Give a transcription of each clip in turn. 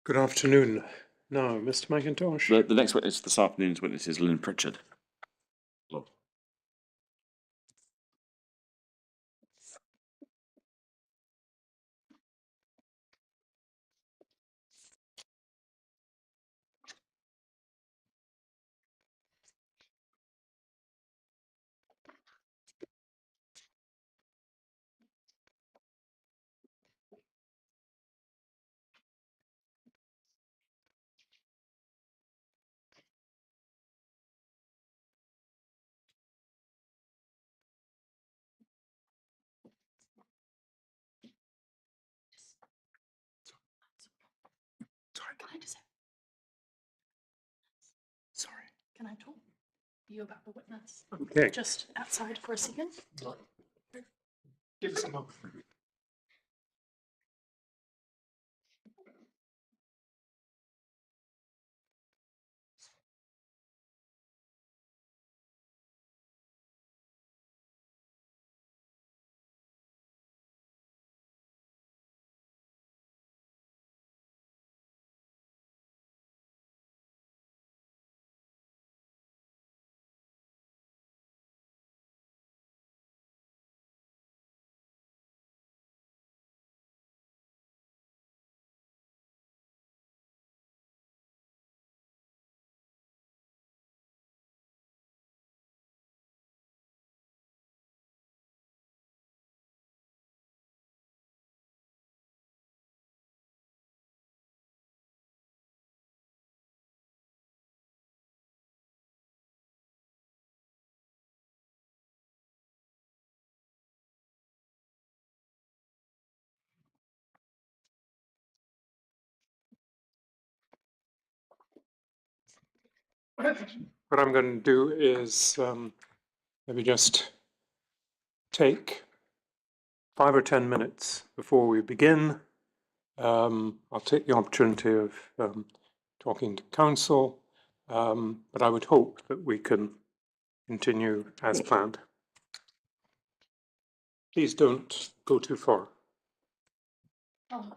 Good afternoon. Now, Mr. McIntosh. The next witness, this afternoon's witness, is Lynn Pritchard. Hello. Sorry, can I talk to you about the witness? Okay. Just outside for a second. Give us a moment. What I'm going to do is maybe just take 5 or 10 minutes before we begin. I'll take the opportunity of talking to counsel, but I would hope that we can continue as planned. Please don't go too far. Oh.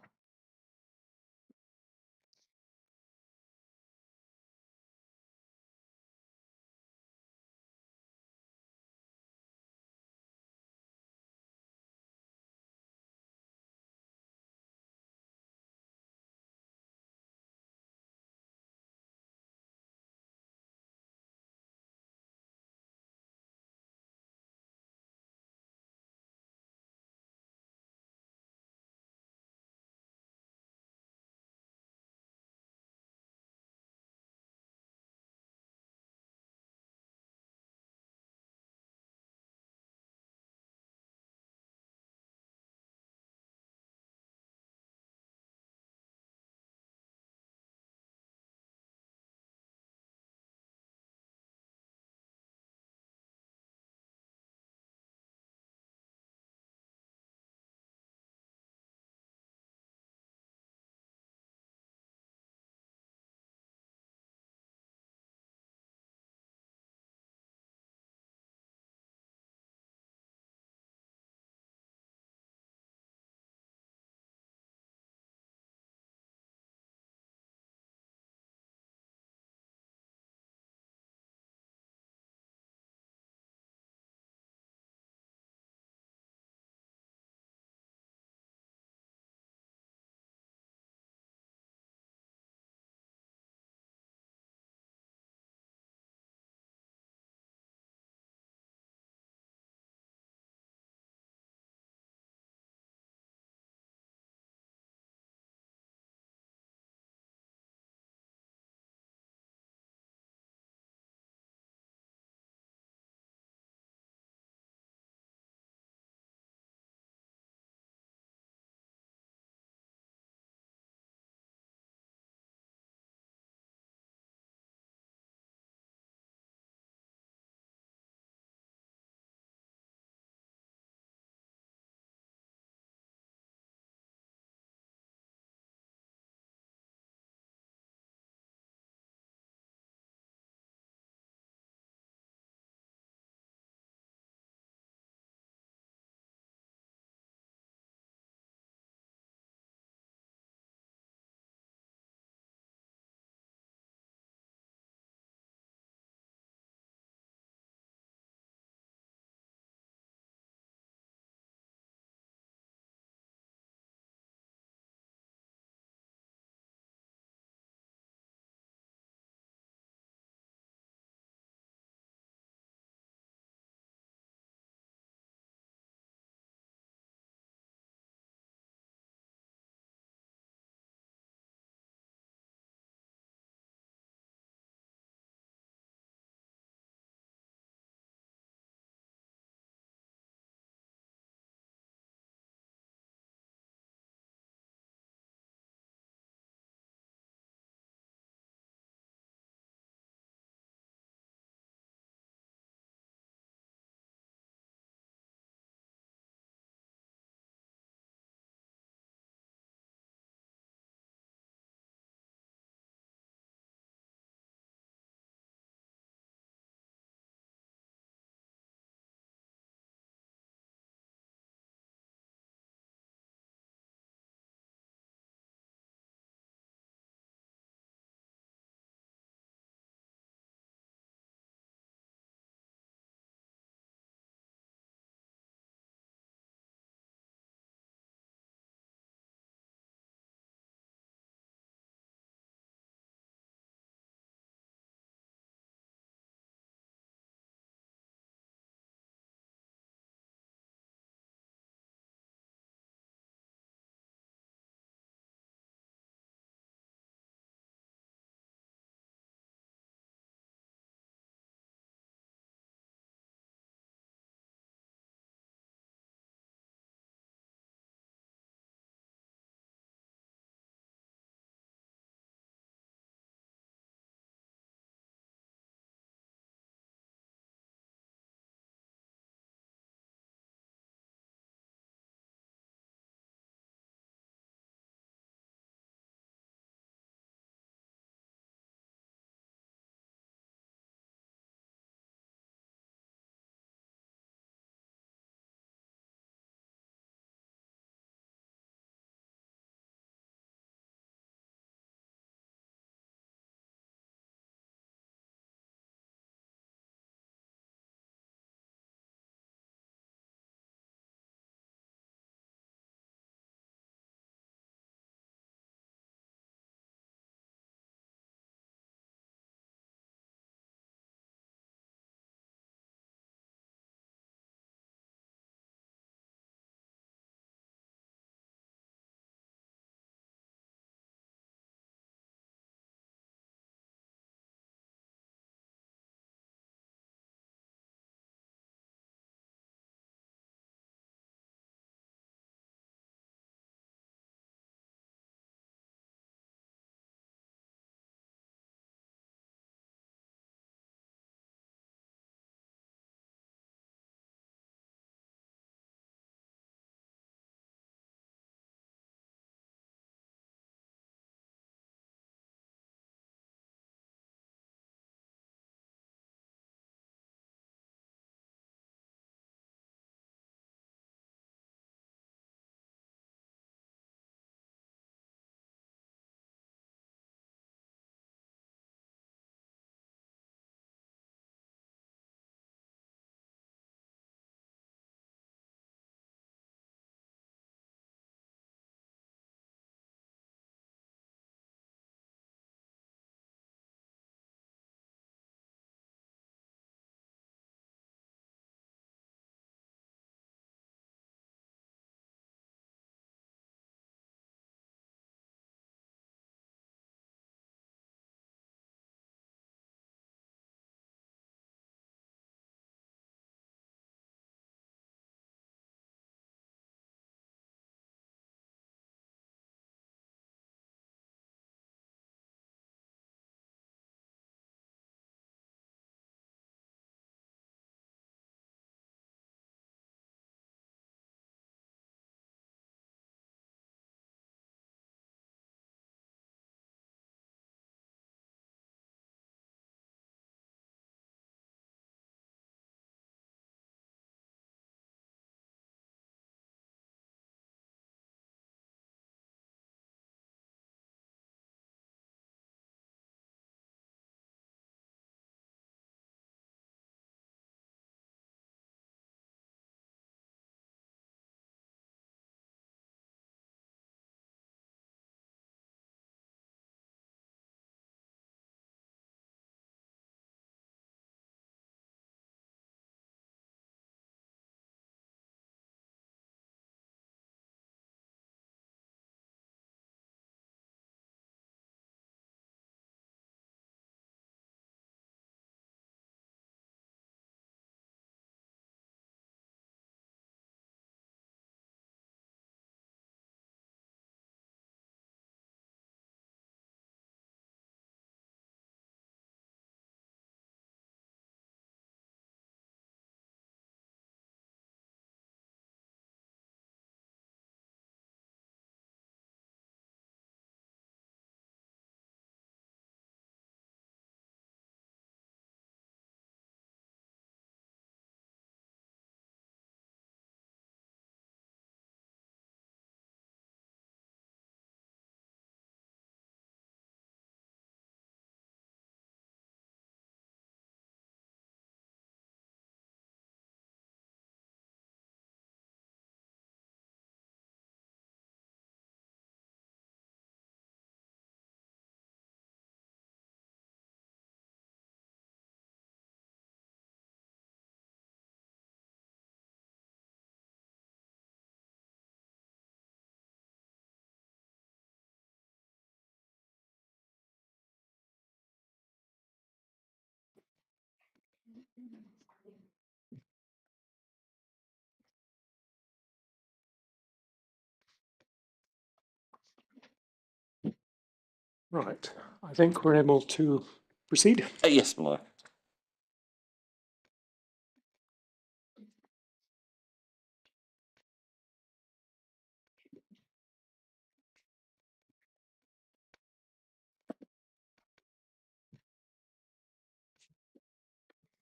Right, I think we're able to proceed. Yes, my lord.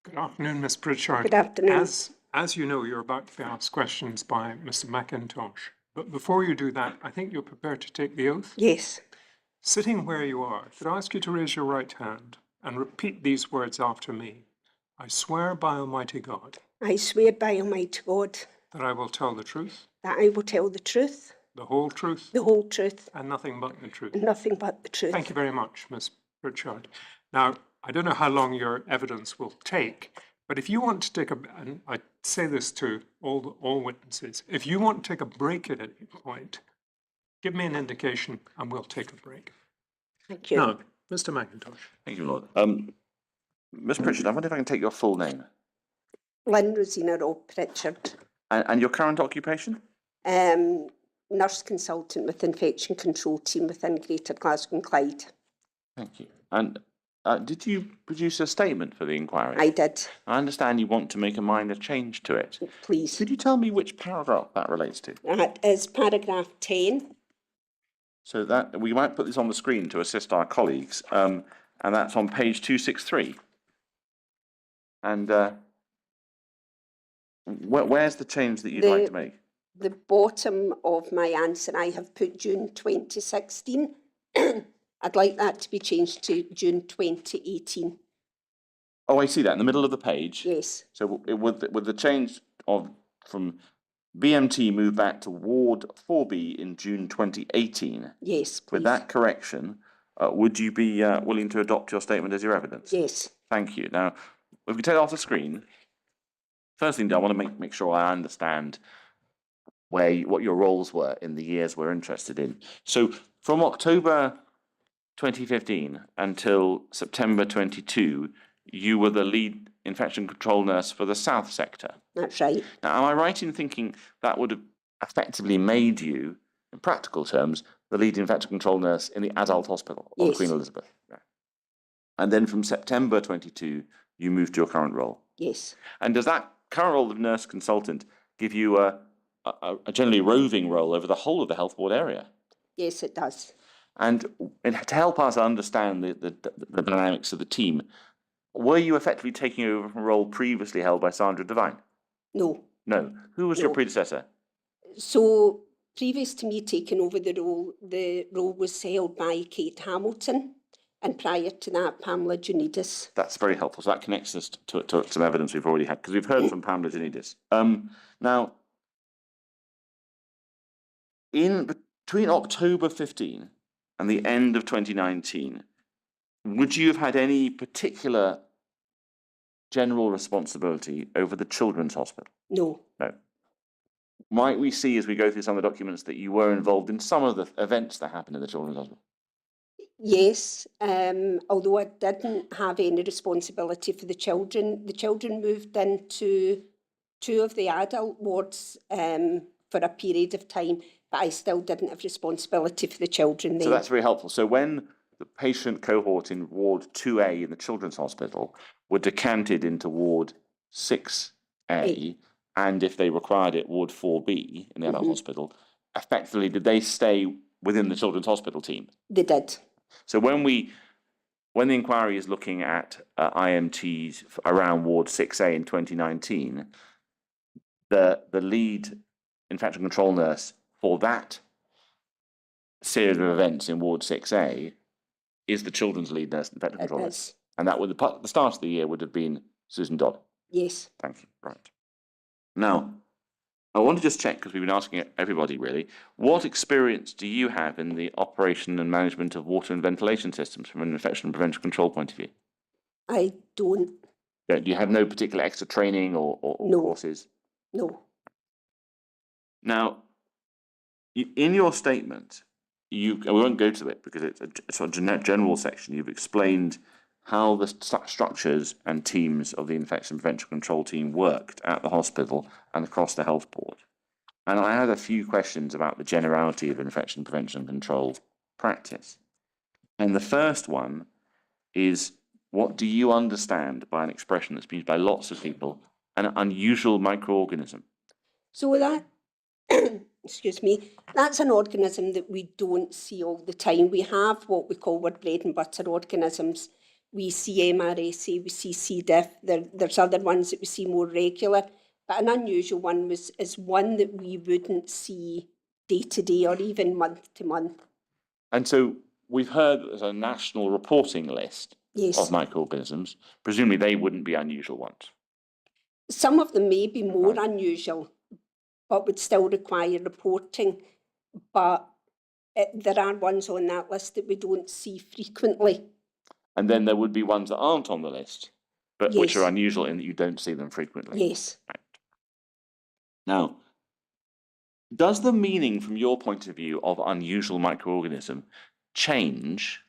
Good afternoon, Ms. Pritchard. Good afternoon. As you know, you're about to be asked questions by Mr. McIntosh. But before you do that, I think you're prepared to take the oath. Yes, Sitting where you are, could I ask you to raise your right hand and repeat these words after me? I swear by Almighty God I swear by Almighty God that I will tell the truth, that I will tell the truth, the whole truth, the whole truth, and nothing but the truth. and nothing but the truth. Thank you very much, Ms. Pritchard. Now, I don't know how long your evidence will take, but if you want to take and I say this to all witnesses, if you want to take a break at any point, give me an indication and we'll take a break. Thank you. Now, Mr. McIntosh. Thank you, my lord. Miss Pritchard, I wonder if I can take your full name Lynn Pritchard, and your current occupation. nurse consultant with infection control team within Greater Glasgow and Clyde. Thank you. And did you produce a statement for the inquiry? I did. I understand you want to make a minor change to it. Please. Could you tell me which paragraph that relates to? That is paragraph 10. So that we might put this on the screen to assist our colleagues, and that's on page 263. And where's the change that you'd like to make? The bottom of my answer, I have put June 2016. I'd like that to be changed to June 2018. Oh, I see that in the middle of the page. Yes, So would the change from BMT move back to Ward 4B in June 2018? yes, please. With that correction, would you be willing to adopt your statement as your evidence? Yes. Thank you. Now, if we take it off the screen, first thing I want to make sure I understand what your roles were in the years we're interested in. So from October 2015 until September 22, you were the lead infection control nurse for the South sector. That's right. Now, am I right in thinking that would have effectively made you, in practical terms, the lead infection control nurse in the adult hospital of Yes. Queen Elizabeth? Right. And then from September 22, you moved to your current role. Yes. And does that current role of nurse consultant give you a generally roving role over the whole of the health board area? Yes, it does. And to help us understand the dynamics of the team, were you effectively taking over from a role previously held by Sandra Devine? No. No. Who was your No. predecessor? So previous to me taking over the role was held by Kate Hamilton, and prior to that, Pamela Junidis. That's very helpful. So that connects us to some evidence we've already had, because we've heard from Pamela Janidis. Now, between October 15 and the end of 2019, would you have had any particular general responsibility over the Children's Hospital? No. No. Might we see, as we go through some of the documents, that you were involved in some of the events that happened in the Children's Hospital? Yes, although I didn't have any responsibility for the children. The children moved into two of the adult wards for a period of time, but I still didn't have responsibility for the children then. So that's very helpful. So when the patient cohort in Ward 2A in the Children's Hospital were decanted into Ward 6A, and if they required it, Ward 4B in the adult hospital, effectively, did they stay within the Children's Hospital team? They did. So when the inquiry is looking at IMTs around Ward 6A in 2019, the lead infection control nurse for that series of events in Ward 6A is the children's lead nurse infection control nurse. And that would the start of the year would have been Susan Dodd. Yes. Thank you. Right. Now, I want to just check, because we've been asking everybody really, what experience do you have in the operation and management of water and ventilation systems from an infection and prevention control point of view? I don't. Do you have no particular extra training or No. courses? No. Now, in your statement, we won't go to it because it's a general section. You've explained how the structures and teams of the infection prevention control team worked at the hospital and across the health board. And I had a few questions about the generality of infection prevention control practice. And the first one is, what do you understand by an expression that's been used by lots of people, an unusual microorganism? So that, excuse me, that's an organism that we don't see all the time. We have what we call our bread and butter organisms. We see MRSA, we see C. diff, there's other ones that we see more regular, but an unusual one is one that we wouldn't see day to day or even month to month. And so we've heard there's a national reporting list Yes. of microorganisms. Presumably they wouldn't be unusual ones. Some of them may be more unusual, but would still require reporting. But there are ones on that list that we don't see frequently. And then there would be ones that aren't on the list, but which are Yes. unusual in that you don't see them frequently. Yes. Right. Now, does the meaning from your point of view of unusual microorganism change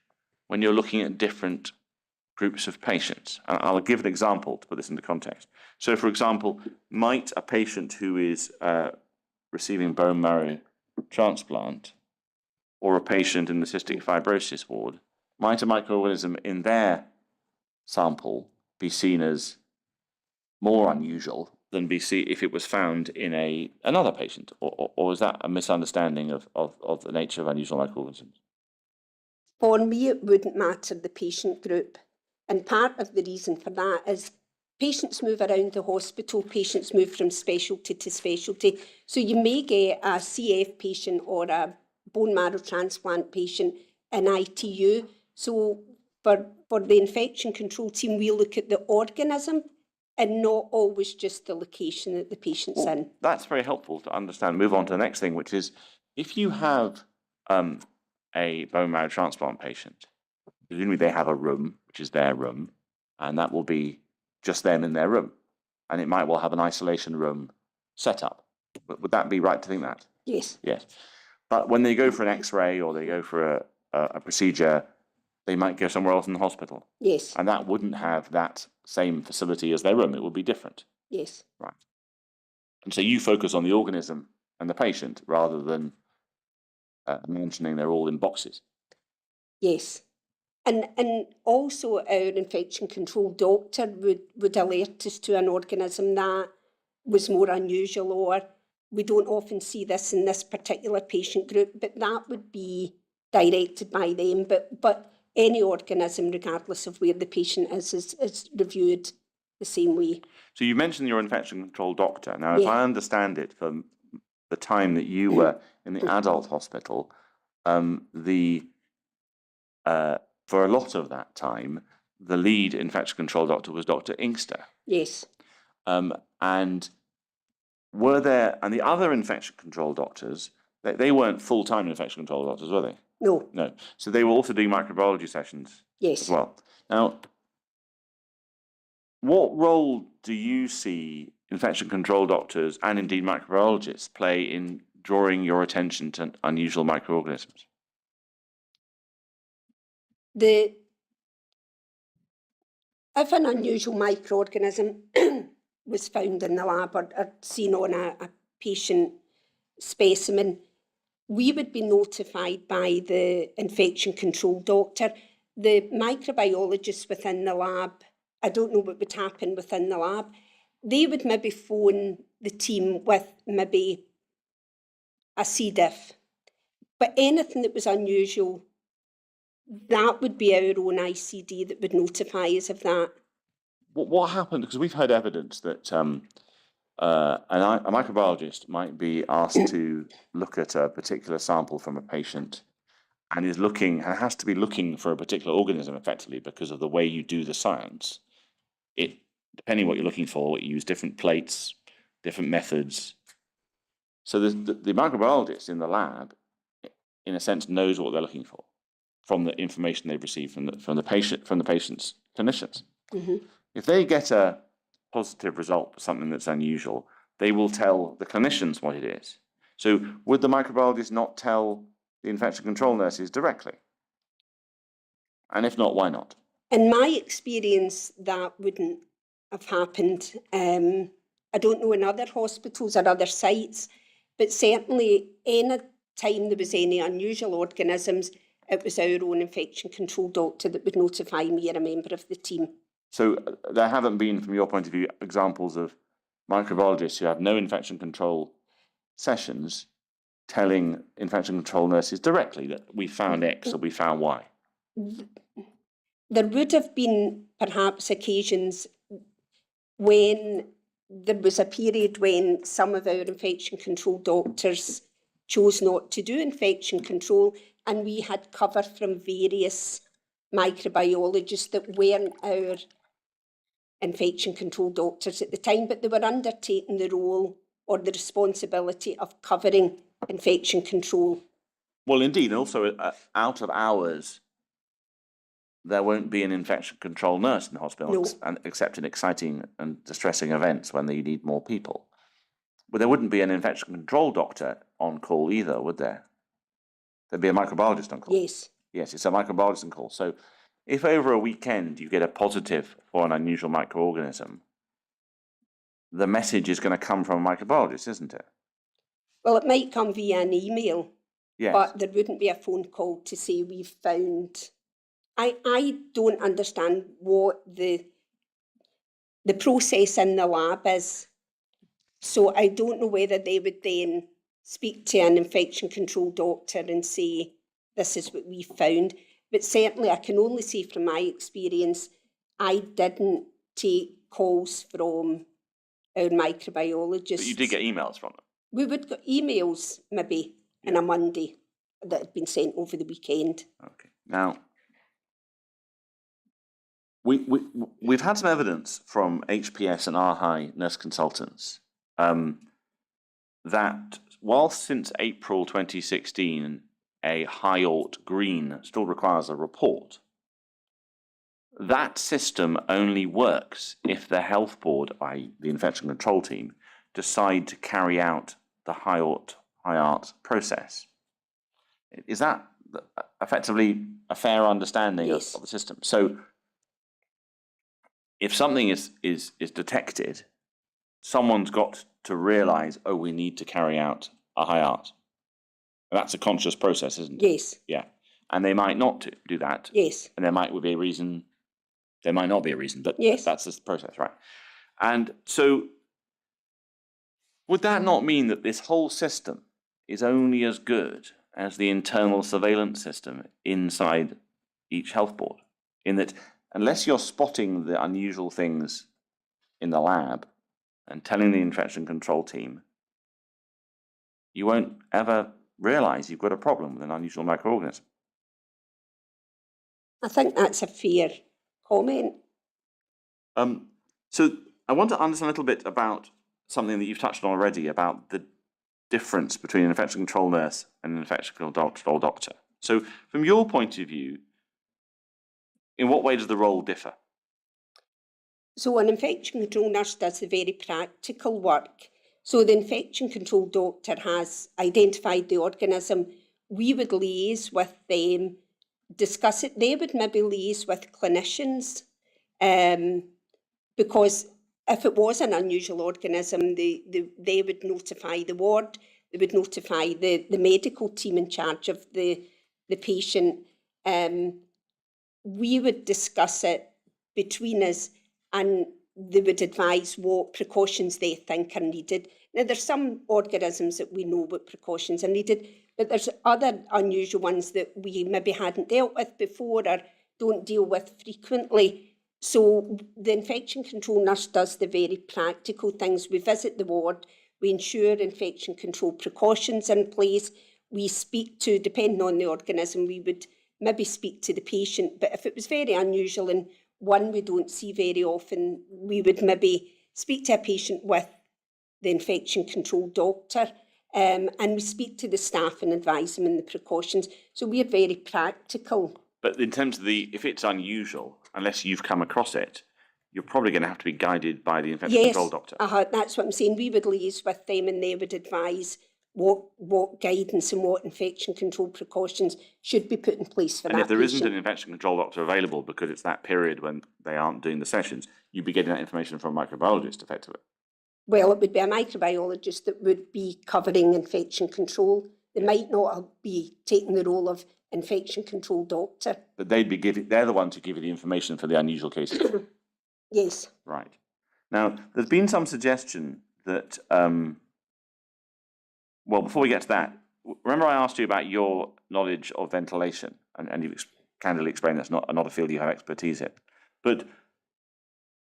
when you're looking at different groups of patients? And I'll give an example to put this into context. So, for example, might a patient who is receiving bone marrow transplant, or a patient in the cystic fibrosis ward, might a microorganism in their sample be seen as more unusual than if it was found in another patient? Or is that a misunderstanding of the nature of unusual microorganisms? For me, it wouldn't matter the patient group. And part of the reason for that is patients move around the hospital, patients move from specialty to specialty. So you may get a CF patient or a bone marrow transplant patient in ITU. So for the infection control team, we look at the organism and not always just the location that the patient's in. That's very helpful to understand. Move on to the next thing, which is, if you have a bone marrow transplant patient, presumably they have a room, which is their room, and that will be just them in their room. And it might well have an isolation room set up. Would that be right to think that? Yes. Yes. But when they go for an X-ray or they go for a procedure, they might go somewhere else in the hospital. Yes. And that wouldn't have that same facility as their room. It would be different. Yes. Right. And so you focus on the organism and the patient rather than mentioning they're all in boxes. Yes. And also our infection control doctor would alert us to an organism that was more unusual, or we don't often see this in this particular patient group, but that would be directed by them. But any organism, regardless of where the patient is reviewed the same way. So you mentioned your infection control doctor. Now, Yeah. if I understand it from the time that you were in the adult hospital, for a lot of that time, the lead infection control doctor was Dr. Inkster. Yes. And were there, and the other infection control doctors, they weren't full-time infection control doctors, were they? No. No. So they were also doing microbiology sessions Yes. as well. Now, what role do you see infection control doctors and indeed microbiologists play in drawing your attention to unusual microorganisms? If an unusual microorganism was found in the lab or seen on a patient specimen, we would be notified by the infection control doctor. The microbiologists within the lab, I don't know what would happen within the lab, they would maybe phone the team with maybe a C. diff. But anything that was unusual, that would be our own ICD that would notify us of that. What happened? Because we've heard evidence that a microbiologist might be asked to look at a particular sample from a patient and has to be looking for a particular organism effectively because of the way you do the science. Depending what you're looking for, you use different plates, different methods. So the microbiologist in the lab, in a sense, knows what they're looking for from the information they've received from the patient's clinicians. Mm-hmm. If they get a positive result for something that's unusual, they will tell the clinicians what it is. So would the microbiologist not tell the infection control nurses directly? And if not, why not? In my experience, that wouldn't have happened. I don't know in other hospitals or other sites, but certainly any time there was any unusual organisms, it was our own infection control doctor that would notify me or a member of the team. So there haven't been, from your point of view, examples of microbiologists who have no infection control sessions telling infection control nurses directly that we found X or we found Y? There would have been perhaps occasions when there was a period when some of our infection control doctors chose not to do infection control, and we had cover from various microbiologists that weren't our infection control doctors at the time, but they were undertaking the role or the responsibility of covering infection control. Well, indeed, and also out of hours, there won't be an infection control nurse in the hospital, No. except in exciting and distressing events when they need more people. But there wouldn't be an infection control doctor on call either, would there? There'd be a microbiologist on call. Yes. Yes, it's a microbiologist on call. So if over a weekend you get a positive for an unusual microorganism, the message is going to come from a microbiologist, isn't it? Well, it might come via an email, Yes. but there wouldn't be a phone call to say we've found. I don't understand what the process in the lab is. So I don't know whether they would then speak to an infection control doctor and say, this is what we found. But certainly I can only say from my experience, I didn't take calls from our microbiologists. But you did get emails from them? We would get emails maybe on a Monday that had been sent over the weekend. Okay. Now, we've had some evidence from HPS and RHI nurse consultants that whilst since April 2016, a high-alt green still requires a report, that system only works if the health board, i.e. the infection control team, decide to carry out the high-art process. Is that effectively a fair understanding Yes. of the system? So if something is detected, someone's got to realise, oh, we need to carry out a high-art. That's a conscious process, isn't it? Yes. Yeah. And they might not do that. Yes. And there might be a reason, there might not be a reason, but Yes. that's the process, right? And so would that not mean that this whole system is only as good as the internal surveillance system inside each health board? In that, unless you're spotting the unusual things in the lab and telling the infection control team, you won't ever realise you've got a problem with an unusual microorganism. I think that's a fair comment. So I want to understand a little bit about something that you've touched on already about the difference between an infection control nurse and an infection control doctor. So from your point of view, in what way does the role differ? So an infection control nurse does the very practical work. So the infection control doctor has identified the organism. We would liaise with them, discuss it. They would maybe liaise with clinicians because if it was an unusual organism, they would notify the ward, they would notify the medical team in charge of the patient. We would discuss it between us and they would advise what precautions they think are needed. Now, there's some organisms that we know what precautions are needed, but there's other unusual ones that we maybe hadn't dealt with before or don't deal with frequently. So the infection control nurse does the very practical things. We visit the ward, we ensure infection control precautions are in place. We speak to, depending on the organism, we would maybe speak to the patient, but if it was very unusual and one we don't see very often, we would maybe speak to a patient with the infection control doctor and we speak to the staff and advise them on the precautions. So we're very practical. But in terms of if it's unusual, unless you've come across it, you're probably going to have to be guided by the infection control doctor. That's what I'm saying. We would liaise with them and they would advise what guidance and what infection control precautions should be put in place for that. And if there patient. isn't an infection control doctor available because it's that period when they aren't doing the sessions, you'd be getting that information from a microbiologist, effectively. Well, it would be a microbiologist that would be covering infection control. They might not be taking the role of infection control doctor. But they're the ones who give you the information for the unusual cases. Yes. Right. Now, there's been some suggestion that, well, before we get to that, remember I asked you about your knowledge of ventilation, and you've candidly explained that's not a field you have expertise in. But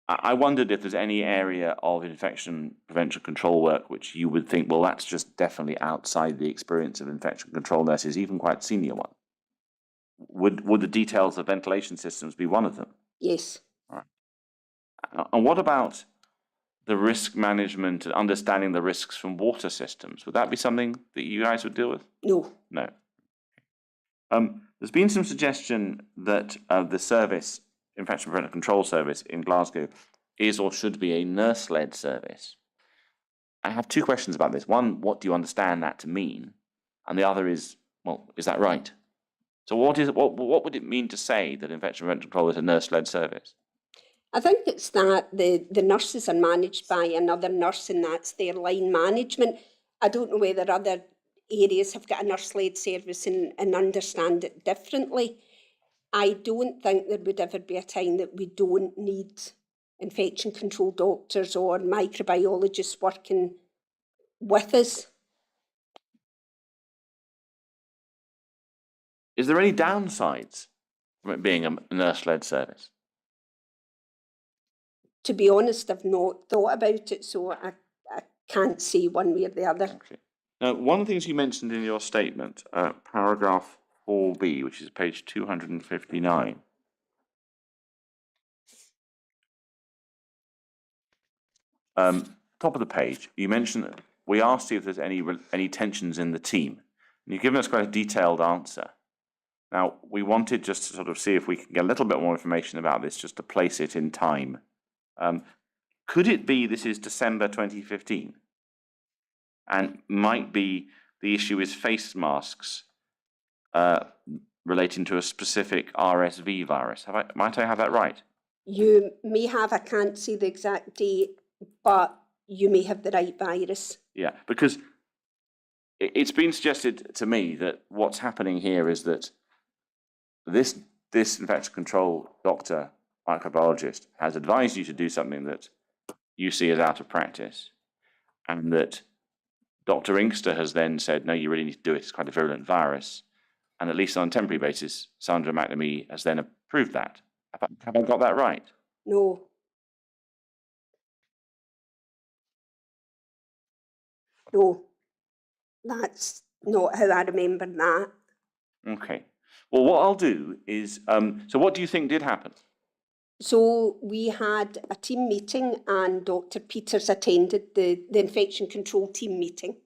I wondered if there's any area of infection prevention control work which you would think, well, that's just definitely outside the experience of infection control nurses, even quite senior one. Would the details of ventilation systems be one of them? Yes. All right. And what about the risk management and understanding the risks from water systems? Would that be something that you guys would deal with? No. No. There's been some suggestion that the service, infection prevention control service in Glasgow, is or should be a nurse-led service. I have two questions about this. One, what do you understand that to mean? And the other is, well, is that right? So what would it mean to say that infection prevention control is a nurse-led service? I think it's that the nurses are managed by another nurse, and that's their line management. I don't know whether other areas have got a nurse-led service and understand it differently. I don't think there would ever be a time that we don't need infection control doctors or microbiologists working with us. Is there any downsides from it being a nurse-led service? To be honest, I've not thought about it, so I can't say one way or the other. Okay. Now, one of the things you mentioned in your statement, paragraph 4b, which is page 259. Top of the page, you mentioned that we asked you if there's any tensions in the team. And you've given us quite a detailed answer. Now, we wanted just to sort of see if we can get a little bit more information about this, just to place it in time. Could it be this is December 2015? And might be the issue is face masks relating to a specific RSV virus. Might I have that right? You may have, I can't see the exact date, but you may have the right virus. Yeah, because it's been suggested to me that what's happening here is that this infection control doctor, microbiologist, has advised you to do something that you see as out of practice, and that Dr. Inkster has then said, no, you really need to do it, it's quite a virulent virus, and at least on a temporary basis, Sandra McNamee has then approved that. Have I got that right? No. No, that's not how I remember that. Okay. Well, what I'll do is, so what do you think did happen? So we had a team meeting, and Dr. Peters attended the infection control team meeting,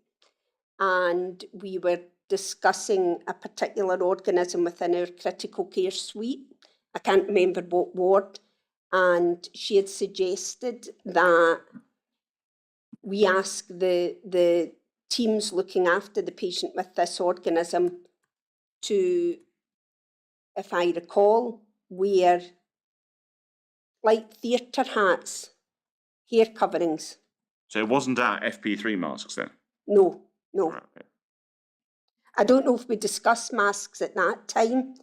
and we were discussing a particular organism within our critical care suite. I can't remember what ward, and she had suggested that we ask the teams looking after the patient with this organism to, if I recall, wear like theatre hats, hair coverings. So it wasn't our FP3 masks then? No, no. Right, okay. I don't know if we discussed masks at that time,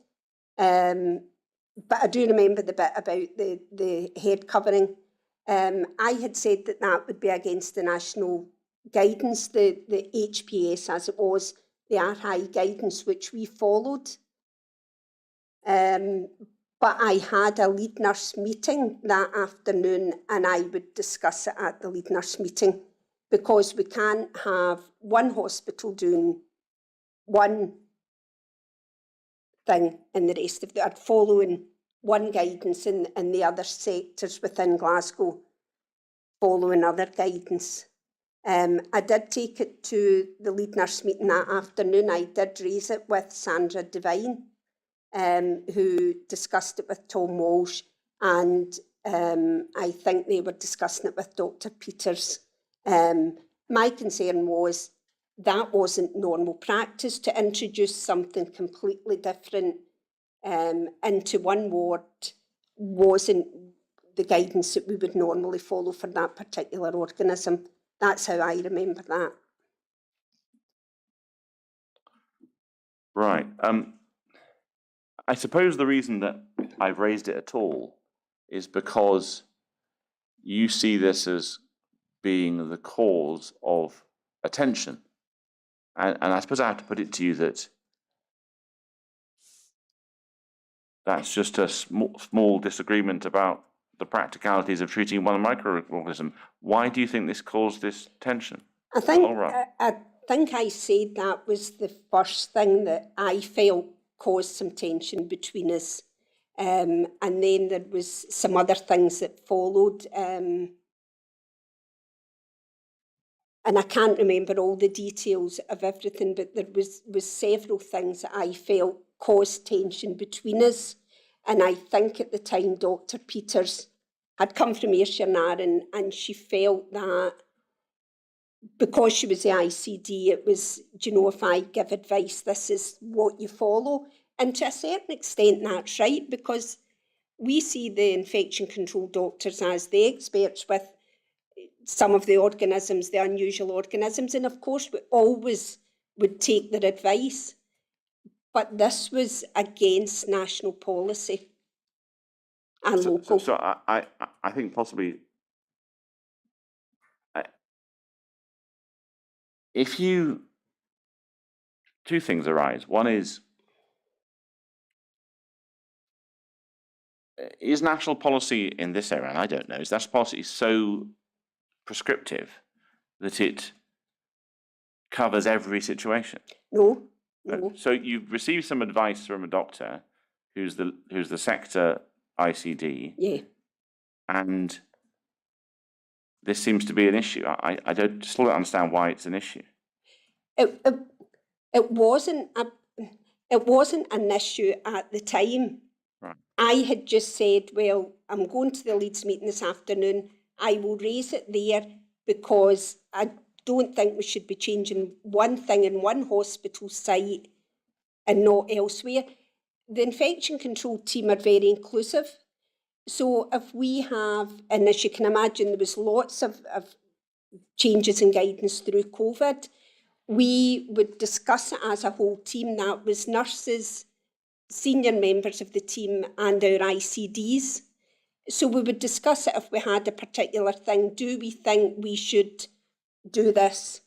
but I do remember the bit about the head covering. I had said that would be against the national guidance, the HPS as it was, the RHI guidance, which we followed. But I had a lead nurse meeting that afternoon, and I would discuss it at the lead nurse meeting, because we can't have one hospital doing one thing and the rest of them are following one guidance, and the other sectors within Glasgow following other guidance. I did take it to the lead nurse meeting that afternoon. I did raise it with Sandra Devine, who discussed it with Tom Walsh, and I think they were discussing it with Dr. Peters. My concern was that wasn't normal practice to introduce something completely different into one ward. Wasn't the guidance that we would normally follow for that particular organism. That's how I remember that. Right. I suppose the reason that I've raised it at all is because you see this as being the cause of attention. And I suppose I have to put it to you that that's just a small disagreement about the practicalities of treating one microorganism. Why do you think this caused this tension? I think All right. I think I said that was the first thing that I felt caused some tension between us, and then there was some other things that followed, and I can't remember all the details of everything, but there was several things that I felt caused tension between us, and I think at the time Dr. Peters had come from Ayrshire and she felt that because she was the ICD, it was, do you know, if I give advice, this is what you follow. And to a certain extent, that's right, because we see the infection control doctors as the experts with some of the organisms, the unusual organisms, and of course we always would take their advice. But this was against national policy and local. So I think possibly if you, two things arise. One is national policy in this area, and I don't know, is national policy so prescriptive that it covers every situation? No. So you've received some advice from a doctor who's the sector ICD. Yeah. And this seems to be an issue. I still don't understand why it's an issue. It wasn't an issue at the time. Right. I had just said, well, I'm going to the Leeds meeting this afternoon. I will raise it there because I don't think we should be changing one thing in one hospital site and not elsewhere. The infection control team are very inclusive. So if we have, and as you can imagine, there was lots of changes in guidance through COVID, we would discuss it as a whole team. That was nurses, senior members of the team and our ICDs. So we would discuss it if we had a particular thing. Do we think we should do this?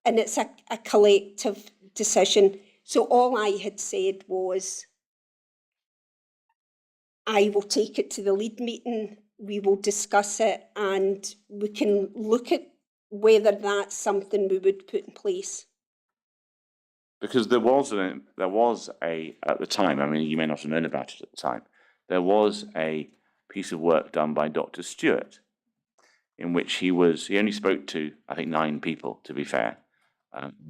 And it's a collective decision. So all I had said was, I will take it to the lead meeting, we will discuss it, and we can look at whether that's something we would put in place. Because there was a at the time, I mean, you may not have known about it at the time, there was a piece of work done by Dr. Stewart in which he only spoke to, I think, 9 people, to be fair.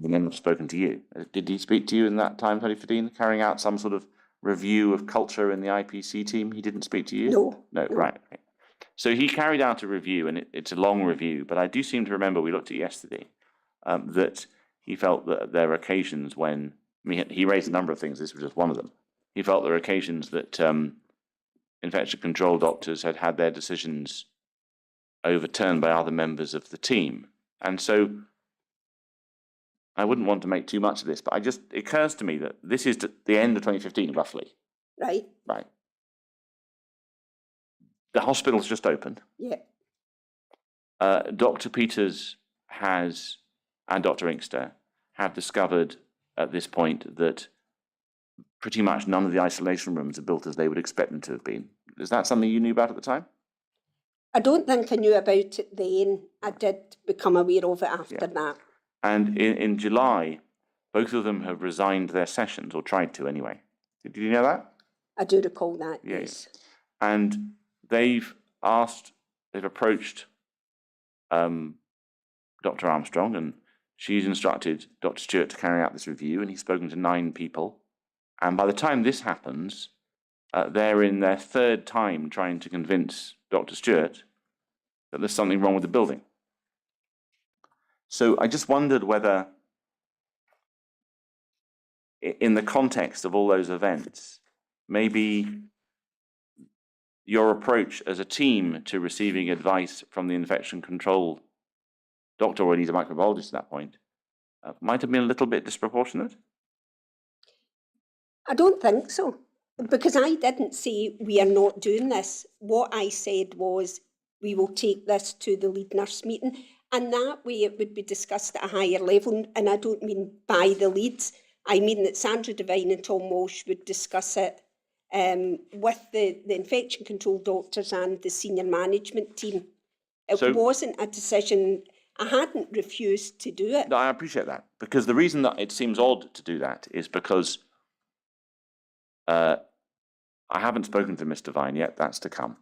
He may not have spoken to you. Did he speak to you in that time, 2015, carrying out some sort of review of culture in the IPC team? He didn't speak to you? No. Right. Okay. So he carried out a review, and it's a long review, but I do seem to remember, we looked at yesterday, that he felt that there were occasions when, he raised a number of things, this was just one of them. He felt there were occasions that infection control doctors had had their decisions overturned by other members of the team. And so I wouldn't want to make too much of this, but it occurs to me that this is the end of 2015, roughly. Right. Right. The hospital's just opened. Yeah. Dr. Peters and Dr. Inkster have discovered at this point that pretty much none of the isolation rooms are built as they would expect them to have been. Is that something you knew about at the time? I don't think I knew about it then. I did become aware of it after that. And in July, both of them have resigned their sessions, or tried to anyway. Did you know that? I do recall that, yes. And they've approached Dr. Armstrong, and she's instructed Dr. Stewart to carry out this review, and he's spoken to 9 people. And by the time this happens, they're in their 3rd time trying to convince Dr. Stewart that there's something wrong with the building. So I just wondered whether, in the context of all those events, maybe your approach as a team to receiving advice from the infection control doctor, or he's a microbiologist at that point, might have been a little bit disproportionate? I don't think so. because I didn't say we are not doing this. What I said was we will take this to the lead nurse meeting, and that way it would be discussed at a higher level. And I don't mean by the leads. I mean that Sandra Devine and Tom Walsh would discuss it with the infection control doctors and the senior management team. It wasn't a decision. I hadn't refused to do it. No, I appreciate that, because the reason that it seems odd to do that is because I haven't spoken to Mr. Vine yet. That's to come.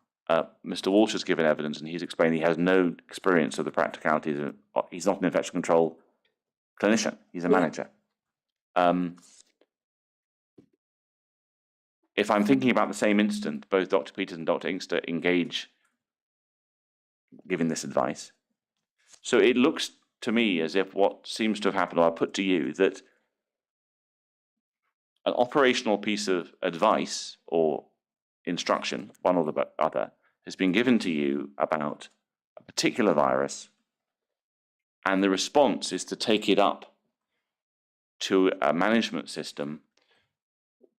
Mr. Walsh has given evidence, and he's explained he has no experience of the practicalities. He's not an infection control clinician. He's a manager. If I'm thinking about the same incident, both Dr. Peters and Dr. Inkster engage giving this advice. So it looks to me as if what seems to have happened, or I put to you, that an operational piece of advice or instruction, one or the other, has been given to you about a particular virus, and the response is to take it up to a management system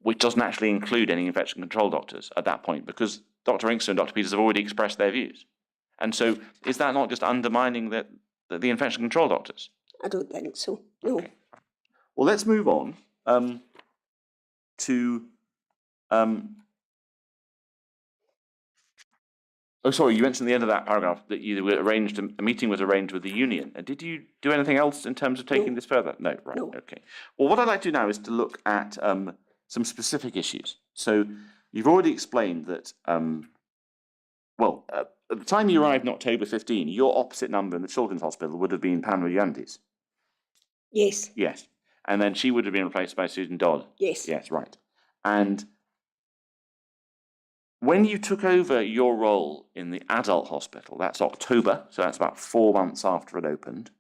which doesn't actually include any infection control doctors at that point, because Dr. Inkster and Dr. Peters have already expressed their views. And so is that not just undermining the infection control doctors? I don't think so, no. Okay. Well, let's move on to... oh, sorry, you mentioned at the end of that paragraph that you were arranged, a meeting was arranged with the union. And did you do anything else in terms of taking this further? No, right, No. okay. Well, what I'd like to do now is to look at some specific issues. So you've already explained that, at the time you arrived in October 15, your opposite number in the Children's Hospital would have been Pamela Yandes. Yes. Yes. And then she would have been replaced by Susan Dodd. Yes. Yes, right. And when you took over your role in the adult hospital, that's October, so that's about 4 months after it opened,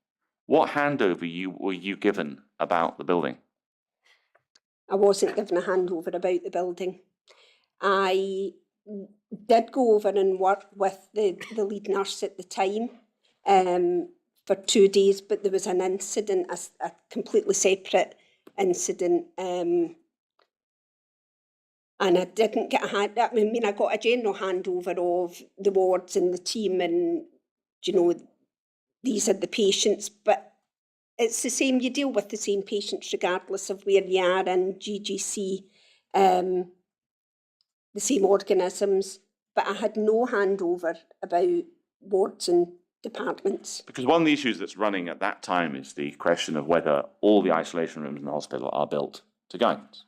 what handover were you given about the building? I wasn't given a handover about the building. I did go over and work with the lead nurse at the time for 2 days, but there was an incident, a completely separate incident, and I didn't get I got a general handover of the wards and the team, and, these are the patients, but it's the same, you deal with the same patients regardless of where you are in GGC, the same organisms, but I had no handover about wards and departments. Because one of the issues that's running at that time is the question of whether all the isolation rooms in the hospital are built to guidance.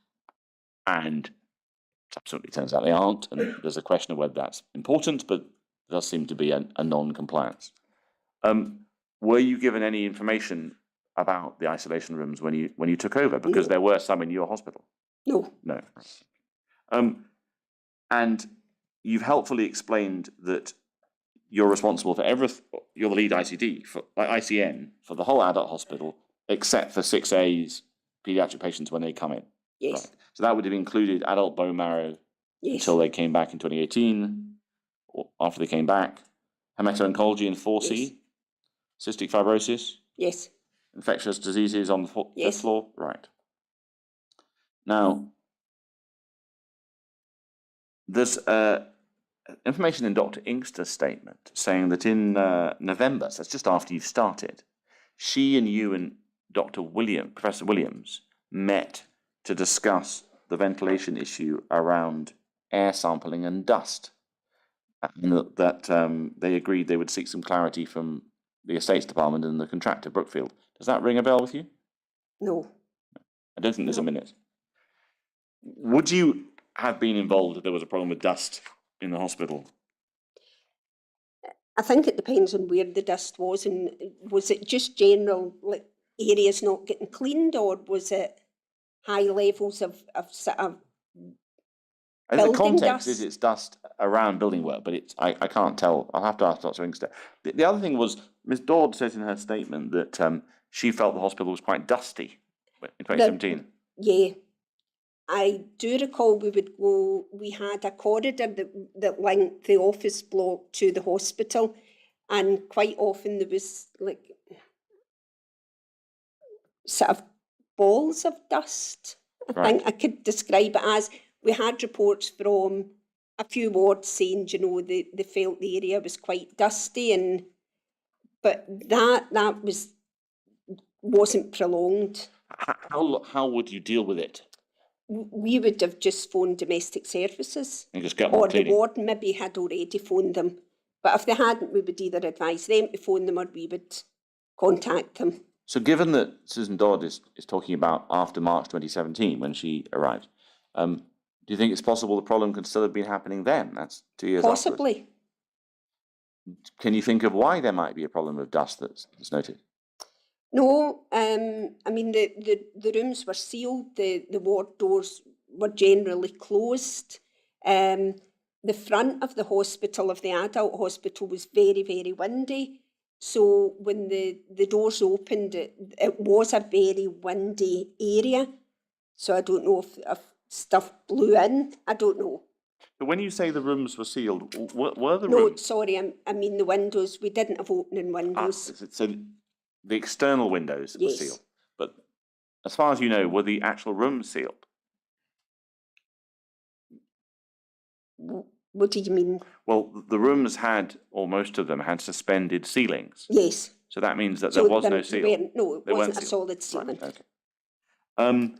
And it absolutely turns out they aren't, and there's a question of whether that's important, but there does seem to be a non-compliance. Were you given any information about the isolation rooms when you took over? Because there were some in your hospital. No. No. And you've helpfully explained that you're responsible for everything. You're the lead ICN for the whole adult hospital, except for 6A's paediatric patients when they come in. Yes. Right. So that would have included adult bone marrow until they came back in 2018, or after they came back, hemato-oncology in 4C, cystic fibrosis. Yes. Infectious diseases on the fifth floor? Right. Now, there's information in Dr. Inkster's statement saying that in November, so that's just after you've started, she and you and Professor Williams, met to discuss the ventilation issue around air sampling and dust. And that they agreed they would seek some clarity from the Estates Department and the contractor, Brookfield. Does that ring a bell with you? No. I don't think there's a minute. Would you have been involved if there was a problem with dust in the hospital? I think it depends on where the dust was, and was it just general, like, areas not getting cleaned, or was it high levels of sort of I think the building context dust? is it's dust around building work, but I can't tell. I'll have to ask Dr. Inkster. The other thing was, Ms. Dodd says in her statement that she felt the hospital was quite dusty in 2017. Yeah. I do recall we had a corridor that linked the office block to the hospital, and quite often there was like sort of balls of dust. I think I could describe it as, we had reports from a few wards saying, you know, they felt the area was quite dusty, but that wasn't prolonged. How would you deal with it? We would have just phoned domestic services, And just get more or the cleaning? ward maybe had already phoned them. But if they hadn't, we would either advise them to phone them or we would contact them. So given that Susan Dodd is talking about after March 2017 when she arrived, do you think it's possible the problem could still have been happening then? That's 2 years afterwards. Possibly. Can you think of why there might be a problem of dust that's noted? No, I mean, the rooms were sealed, the ward doors were generally closed. The front of the hospital, of the adult hospital, was very, very windy. So when the doors opened, it was a very windy area. So I don't know if stuff blew in. I don't know. But when you say the rooms were sealed, were the No, rooms? sorry, I mean the windows. We didn't have opening windows. So the external windows were Yes. sealed. But as far as you know, were the actual rooms sealed? What do you mean? Well, the rooms had, or most of them had, suspended ceilings. Yes. So that means that there was no seal. No, it They weren't wasn't a sealed. solid ceiling. Right, okay.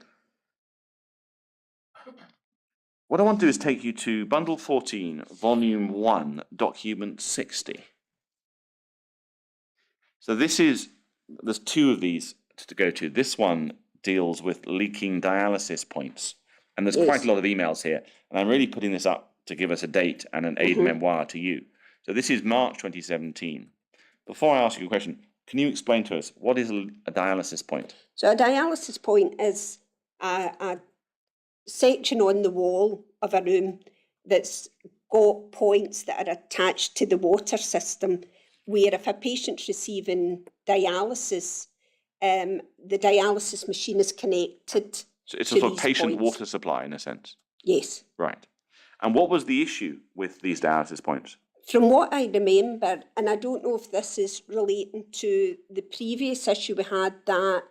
What I want to do is take you to Bundle 14, Volume 1, Document 60. So there's two of these to go to. This one deals with leaking dialysis points. And there's quite a lot of emails here. And I'm really putting this up to give us a date and an aid memoir to you. So this is March 2017. Before I ask you a question, can you explain to us what is a dialysis point? So a dialysis point is a section on the wall of a room that's got points that are attached to the water system, where if a patient's receiving dialysis, the dialysis machine is connected. So it's to a sort of these patient points. water supply in a sense. Yes. Right. And what was the issue with these dialysis points? From what I remember, and I don't know if this is relating to the previous issue we had, that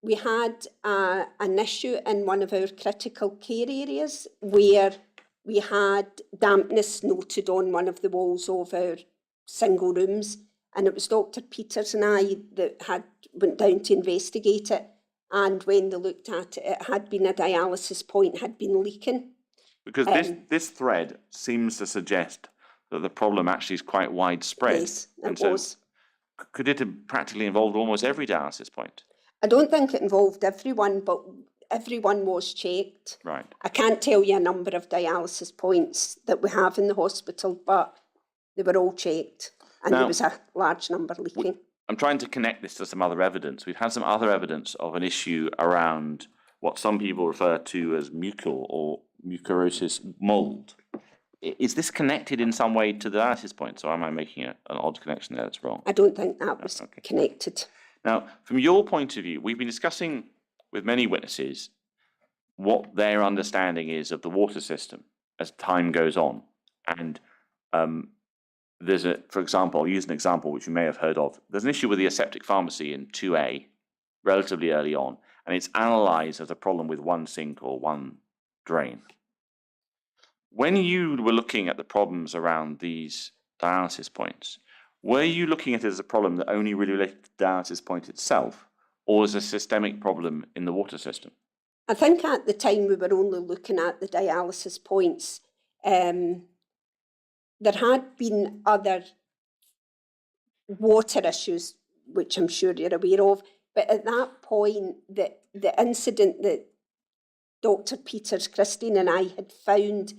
we had an issue in one of our critical care areas where we had dampness noted on one of the walls of our single rooms, and it was Dr. Peters and I that went down to investigate it, and when they looked at it, it had been a dialysis point, had been leaking. Because this thread seems to suggest that the problem actually is quite widespread. Yes, and it was. Could it have practically involved almost every dialysis point? I don't think it involved everyone, but everyone was checked. Right. I can't tell you a number of dialysis points that we have in the hospital, but they were all checked, and Now, there was a large number leaking. I'm trying to connect this to some other evidence. We've had some other evidence of an issue around what some people refer to as mucal or mucorrhizous mold. Is this connected in some way to the dialysis points, or am I making an odd connection there that's wrong? I don't think that was Okay. connected. Now, from your point of view, we've been discussing with many witnesses what their understanding is of the water system as time goes on. And for example, I'll use an example which you may have heard of. There's an issue with the aseptic pharmacy in 2A relatively early on, and it's analysed as a problem with one sink or one drain. When you were looking at the problems around these dialysis points, were you looking at it as a problem that only really related to the dialysis point itself, or as a systemic problem in the water system? I think at the time we were only looking at the dialysis points. There had been other water issues, which I'm sure you're aware of, but at that point, the incident that Dr. Peters, Christine and I had found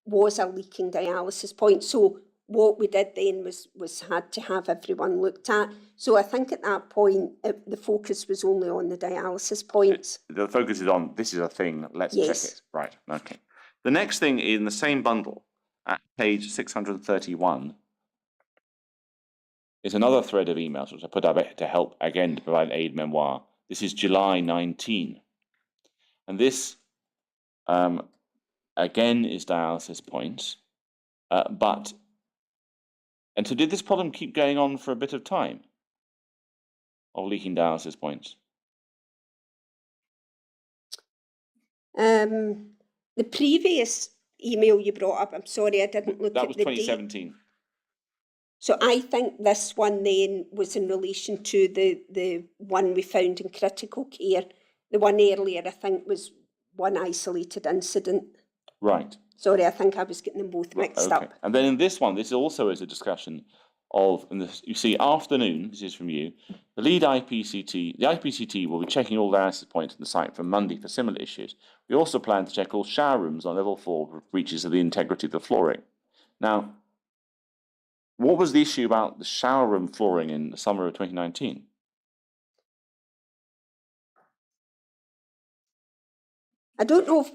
was a leaking dialysis point. So what we did then was had to have everyone looked at. So I think at that point, the focus was only on the dialysis points. The focus is on, this is a thing, let's check Yes. it. Right, okay. The next thing in the same bundle, at page 631, is another thread of emails which I put up to help, again, to provide an aid memoir. This is July 19. And this, again, is dialysis points. And so did this problem keep going on for a bit of time of leaking dialysis points? The previous email you brought up, I'm sorry, I didn't look That at was the date. 2017. So I think this one then was in relation to the one we found in critical care. The one earlier, I think, was one isolated incident. Right. Sorry, I think I was getting them both mixed Okay. up. And then in this one, this also is a discussion of, and this, you see, afternoon, this is from you, the lead IPCT, the IPCT will be checking all the access points in the site from Monday for similar issues. We also plan to check all shower rooms on level 4 for breaches of the integrity of the flooring. Now, what was the issue about the shower room flooring in the summer of 2019? I don't know if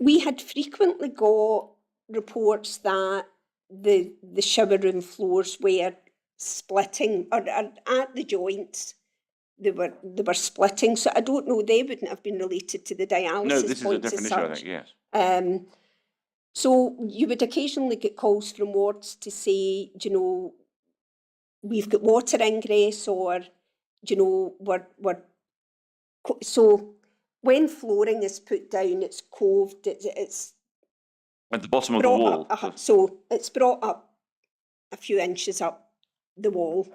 we had frequently got reports that the shower room floors were splitting, or at the joints they were splitting. So I don't know, they wouldn't have been related to the dialysis No, this is a points different as issue, I such. think, yes. So you would occasionally get calls from wards to say, you know, we've got water ingress, or, you know, so when flooring is put down, it's coved, it's At the bottom of the brought wall. up, so it's brought up a few inches up the wall,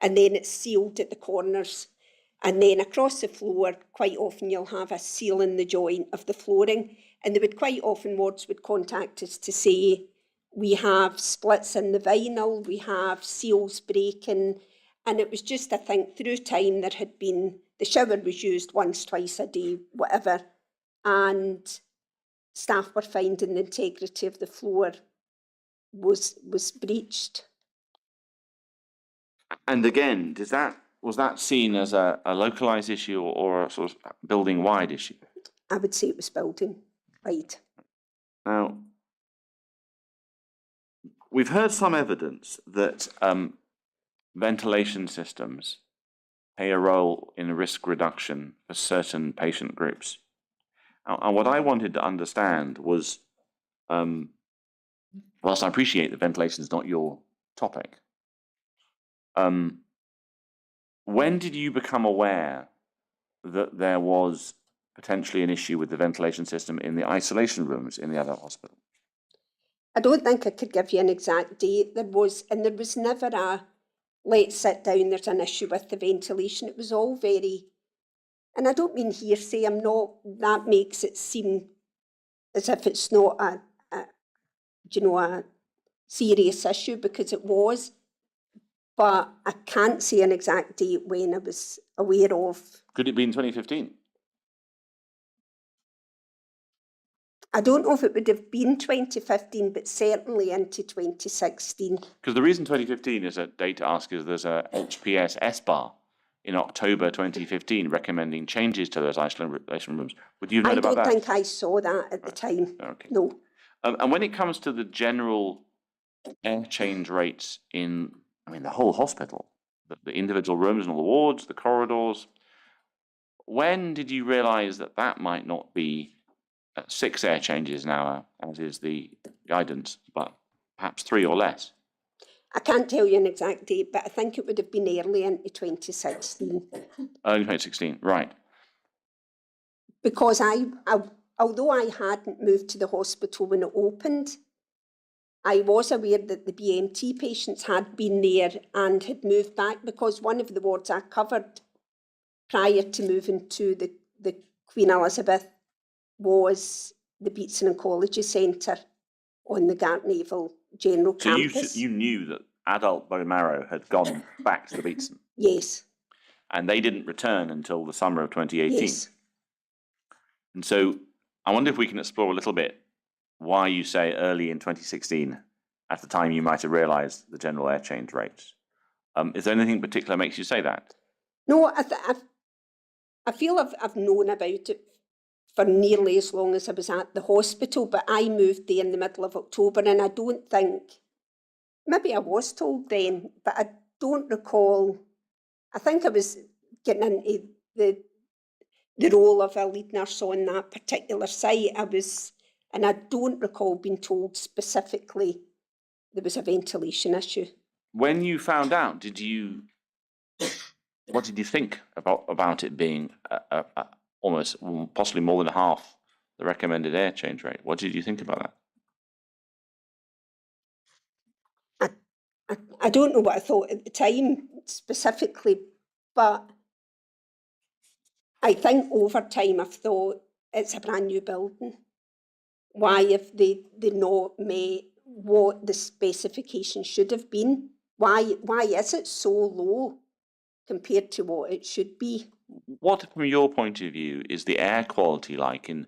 and then it's sealed at the corners. And then across the floor, quite often you'll have a seal in the joint of the flooring. And they would quite often, wards would contact us to say, we have splits in the vinyl, we have seals breaking. And it was just, I think, through time there had been, the shower was used once, twice a day, whatever. And staff were finding the integrity of the floor was breached. And again, was that seen as a localised issue or a sort of building-wide issue? I would say it was building-wide. Now, we've heard some evidence that ventilation systems play a role in risk reduction for certain patient groups. And what I wanted to understand was, whilst I appreciate that ventilation is not your topic, when did you become aware that there was potentially an issue with the ventilation system in the isolation rooms in the adult hospital? I don't think I could give you an exact date. There was never a, let's sit down, there's an issue with the ventilation. It was all very, and I don't mean hearsay, that makes it seem as if it's not a serious issue, because it was. But I can't say an exact date when I was aware of. Could it be in 2015? I don't know if it would have been 2015, but certainly into 2016. Because the reason 2015 is a date to ask is there's a HPS SBAR in October 2015 recommending changes to those isolation rooms. Would you have known about that? I don't think I saw that at the time. Okay. No. And when it comes to the general air change rates in, the whole hospital, the individual rooms and all the wards, the corridors, when did you realise that that might not be 6 air changes an hour, as is the guidance, but perhaps 3 or less? I can't tell you an exact date, but I think it would have been early into 2016. Early 2016, right. Because although I hadn't moved to the hospital when it opened, I was aware that the BMT patients had been there and had moved back, because one of the wards I covered prior to moving to the Queen Elizabeth was the Beatson Oncology Centre on the Gartnavel General Campus. So you knew that adult bone marrow had gone back to the Beatson? Yes. And they didn't return until the summer of 2018? Yes. And so I wonder if we can explore a little bit why you say early in 2016, at the time you might have realised the general air change rates. Is there anything particular that makes you say that? No, I feel I've known about it for nearly as long as I was at the hospital, but I moved there in the middle of October, and I don't think, maybe I was told then, but I don't recall. I think I was getting into the role of a lead nurse on that particular site. And I don't recall being told specifically there was a ventilation issue. When you found out, what did you think about it being almost possibly more than half the recommended air change rate. What did you think about that? I don't know what I thought at the time specifically, but I think over time I've thought it's a brand new building. Why have they not met what the specification should have been? Why is it so low compared to what it should be? What, from your point of view, is the air quality like in,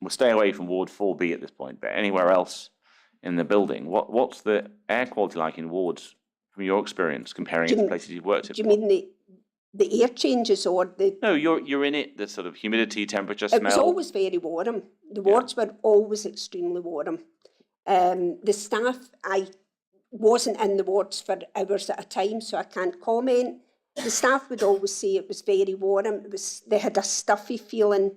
we'll stay away from Ward 4B at this point, but anywhere else in the building, what's the air quality like in wards from your experience, comparing it to places you've worked in? Do you mean the air changes or the... No, you're in it, the sort of humidity, temperature, smell. It was always very warm. The wards were always extremely warm. The staff, I wasn't in the wards for hours at a time, so I can't comment. The staff would always say it was very warm. They had a stuffy feeling.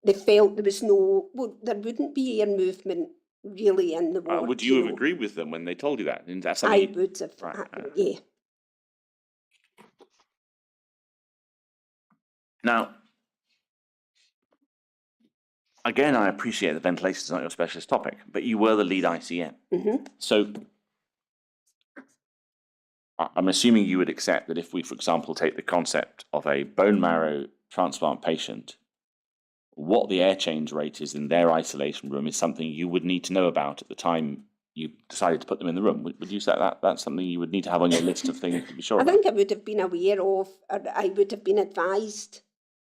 They felt there was there wouldn't be air movement really in the ward. Would you have agreed with them when they told you that? And that's I would have, right. Yeah. Now, again, I appreciate that ventilation is not your specialist topic, but you were the lead ICM. Mm-hmm. So I'm assuming you would accept that if we, for example, take the concept of a bone marrow transplant patient, what the air change rate is in their isolation room is something you would need to know about at the time you decided to put them in the room. Would you say that's something you would need to have on your list of things to be sure about? I think I would have been aware of, or I would have been advised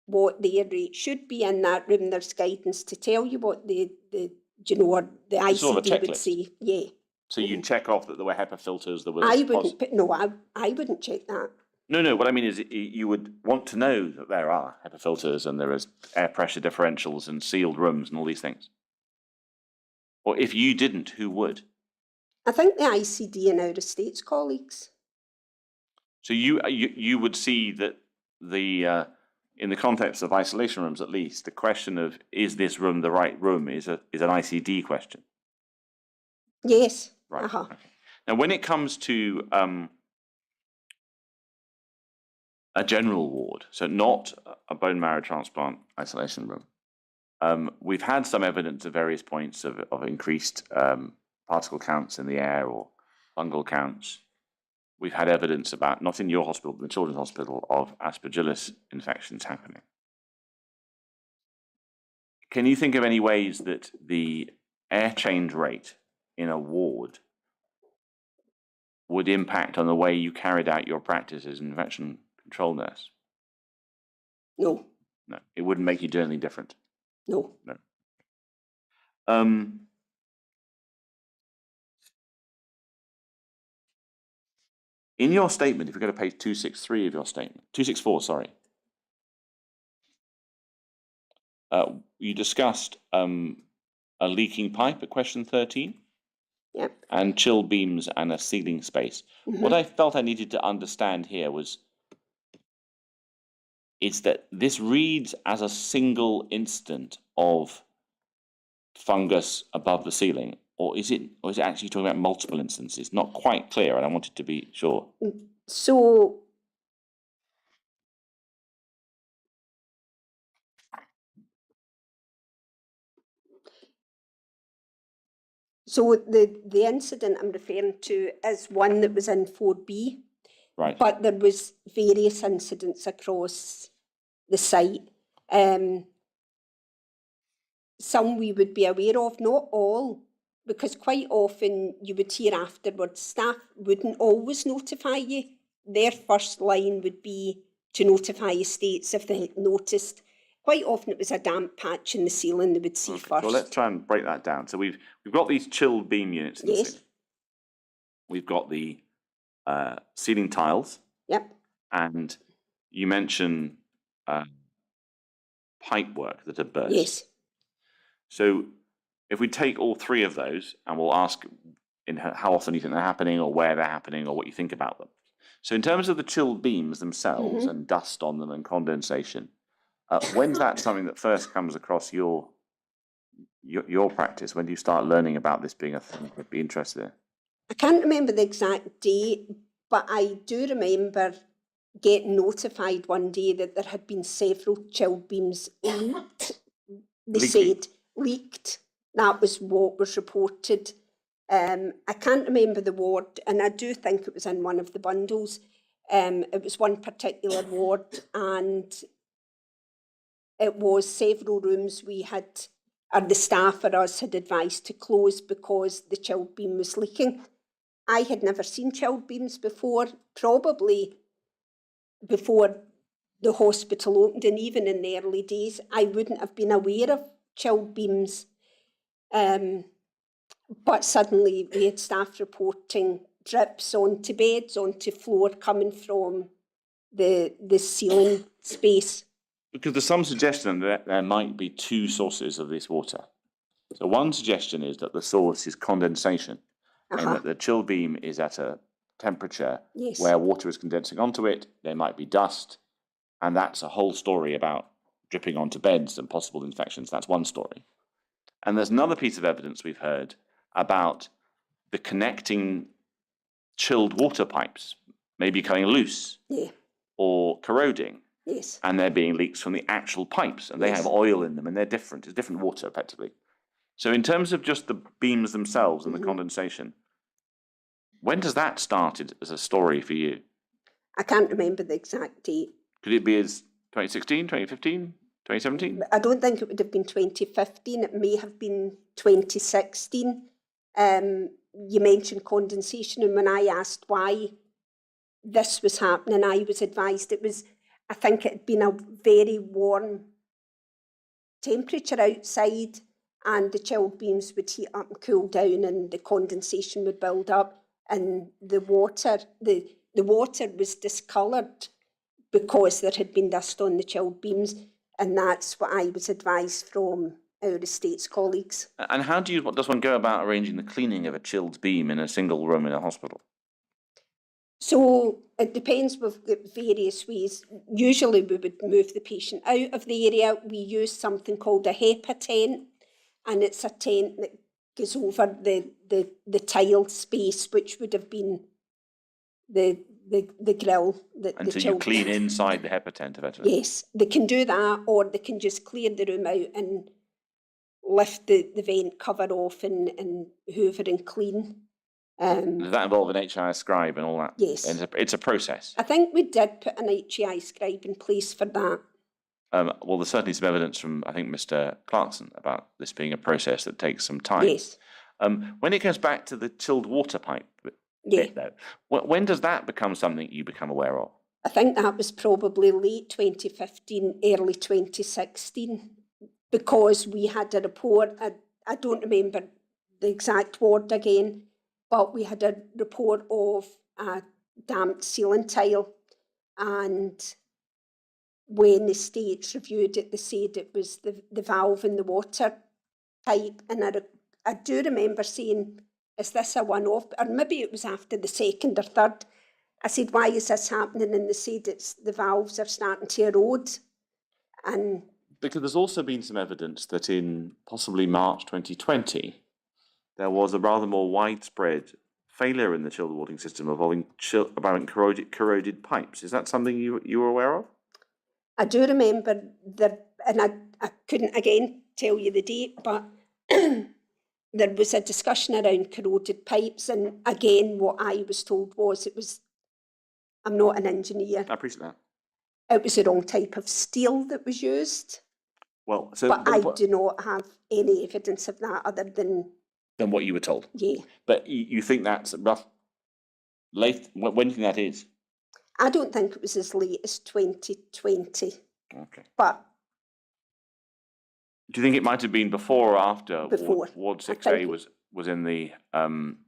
what the air rate should be in that room. There's guidance to tell you what the or the ICD sort of a would say. Yeah. So you'd check off that there were HEPA filters, there was... I wouldn't check that. No, what I mean is you would want to know that there are HEPA filters and there is air pressure differentials and sealed rooms and all these things. Or if you didn't, who would? I think the ICD and Outer States colleagues. So you would see that the in the context of isolation rooms, at least, the question of is this room the right room is an ICD question. Yes. Right. Uh-huh. Okay. Now, when it comes to a general ward, so not a bone marrow transplant isolation room, we've had some evidence at various points of increased particle counts in the air or fungal counts. We've had evidence about, not in your hospital, but the children's hospital, of aspergillus infections happening. Can you think of any ways that the air change rate in a ward would impact on the way you carried out your practice as an infection control nurse? No. No, it wouldn't make you do anything different. No. No. In your statement, if we go to page 263 of your statement, 264, sorry, you discussed a leaking pipe at question 13. Yep. And chill beams and a ceiling space. Mm-hmm. What I felt I needed to understand here is that this reads as a single instant of fungus above the ceiling, or is it actually talking about multiple instances? Not quite clear, and I wanted to be sure. So the incident I'm referring to is one that was in 4B. Right. But there was various incidents across the site. Some we would be aware of, not all, because quite often you would hear afterwards, staff wouldn't always notify you. Their first line would be to notify estates if they had noticed. Quite often it was a damp patch in the ceiling they would see first. So let's try and break that down. So we've got these chilled beam units in the ceiling. We've got the ceiling tiles. Yep. And you mention pipe work that had burst. Yes. So if we take all three of those, and we'll ask how often you think they're happening, or where they're happening, or what you think about them. So in terms of the chilled beams themselves, and dust on them and condensation, when's that something that first comes across your practice? When do you start learning about this being a thing you'd be interested in? I can't remember the exact date, but I do remember get notified one day that there had been several chilled beams leaked. They Leaking. said leaked. That was what was reported. I can't remember the ward, and I do think it was in one of the bundles. It was one particular ward, and it was several rooms we had, or the staff or us had advised to close because the chilled beam was leaking. I had never seen chilled beams before, probably before the hospital opened, and even in the early days, I wouldn't have been aware of chilled beams. But suddenly we had staff reporting drips onto beds, onto floor coming from the ceiling space. Because there's some suggestion that there might be two sources of this water. So one suggestion is that the source is condensation, and that the chill beam is at a temperature Yes. where water is condensing onto it. There might be dust, and that's a whole story about dripping onto beds and possible infections. That's one story. And there's another piece of evidence we've heard about the connecting chilled water pipes maybe coming loose Yeah. or corroding, Yes. and there being leaks from the actual pipes, and they Yes. have oil in them, and they're different. It's different water, effectively. So in terms of just the beams themselves and the condensation, when does that started as a story for you? I can't remember the exact date. Could it be as 2016, 2015, 2017? I don't think it would have been 2015. It may have been 2016. You mentioned condensation, and when I asked why this was happening, I was advised I think it had been a very warm temperature outside, and the chilled beams would heat up and cool down, and the condensation would build up, and the water was discoloured because there had been dust on the chilled beams, and that's what I was advised from our estates colleagues. And how does one go about arranging the cleaning of a chilled beam in a single room in a hospital? So it depends. We've got various ways. Usually we would move the patient out of the area. We use something called a HEPA tent, and it's a tent that goes over the tiled space, which would have been the grill. And so you clean inside the HEPA tent, effectively? Yes, they can do that, or they can just clear the room out and lift the vent cover off and hoover and clean. Does that involve an HI scribe and all that? Yes. It's a process. I think we did put an HEI scribe in place for that. Well, there's certainly some evidence from, I think, Mr. Clarkson about this being a process that takes some time. Yes. When it goes back to the chilled water pipe bit, though, when does that become something you become aware of? I think that was probably late 2015, early 2016, because we had a report. I don't remember the exact word again, but we had a report of a damped ceiling tile, and when the states reviewed it, they said it was the valve in the water pipe, and I do remember saying, is this a one-off? Or maybe it was after the second or third. I said, why is this happening? And they said the valves are starting to erode. And because there's also been some evidence that in possibly March 2020, there was a rather more widespread failure in the chilled water system involving corroded pipes. Is that something you were aware of? I do remember and I couldn't again tell you the date, but there was a discussion around corroded pipes, and again, what I was told was I'm not an engineer. I appreciate that. It was the wrong type of steel that was used. Well, so but I do not have any evidence of that other than what you were told. Yeah. But you think that's rough late? When do you think that is? I don't think it was as late as 2020. Okay. But do you think it might have been before or after Before. Ward 6A was in the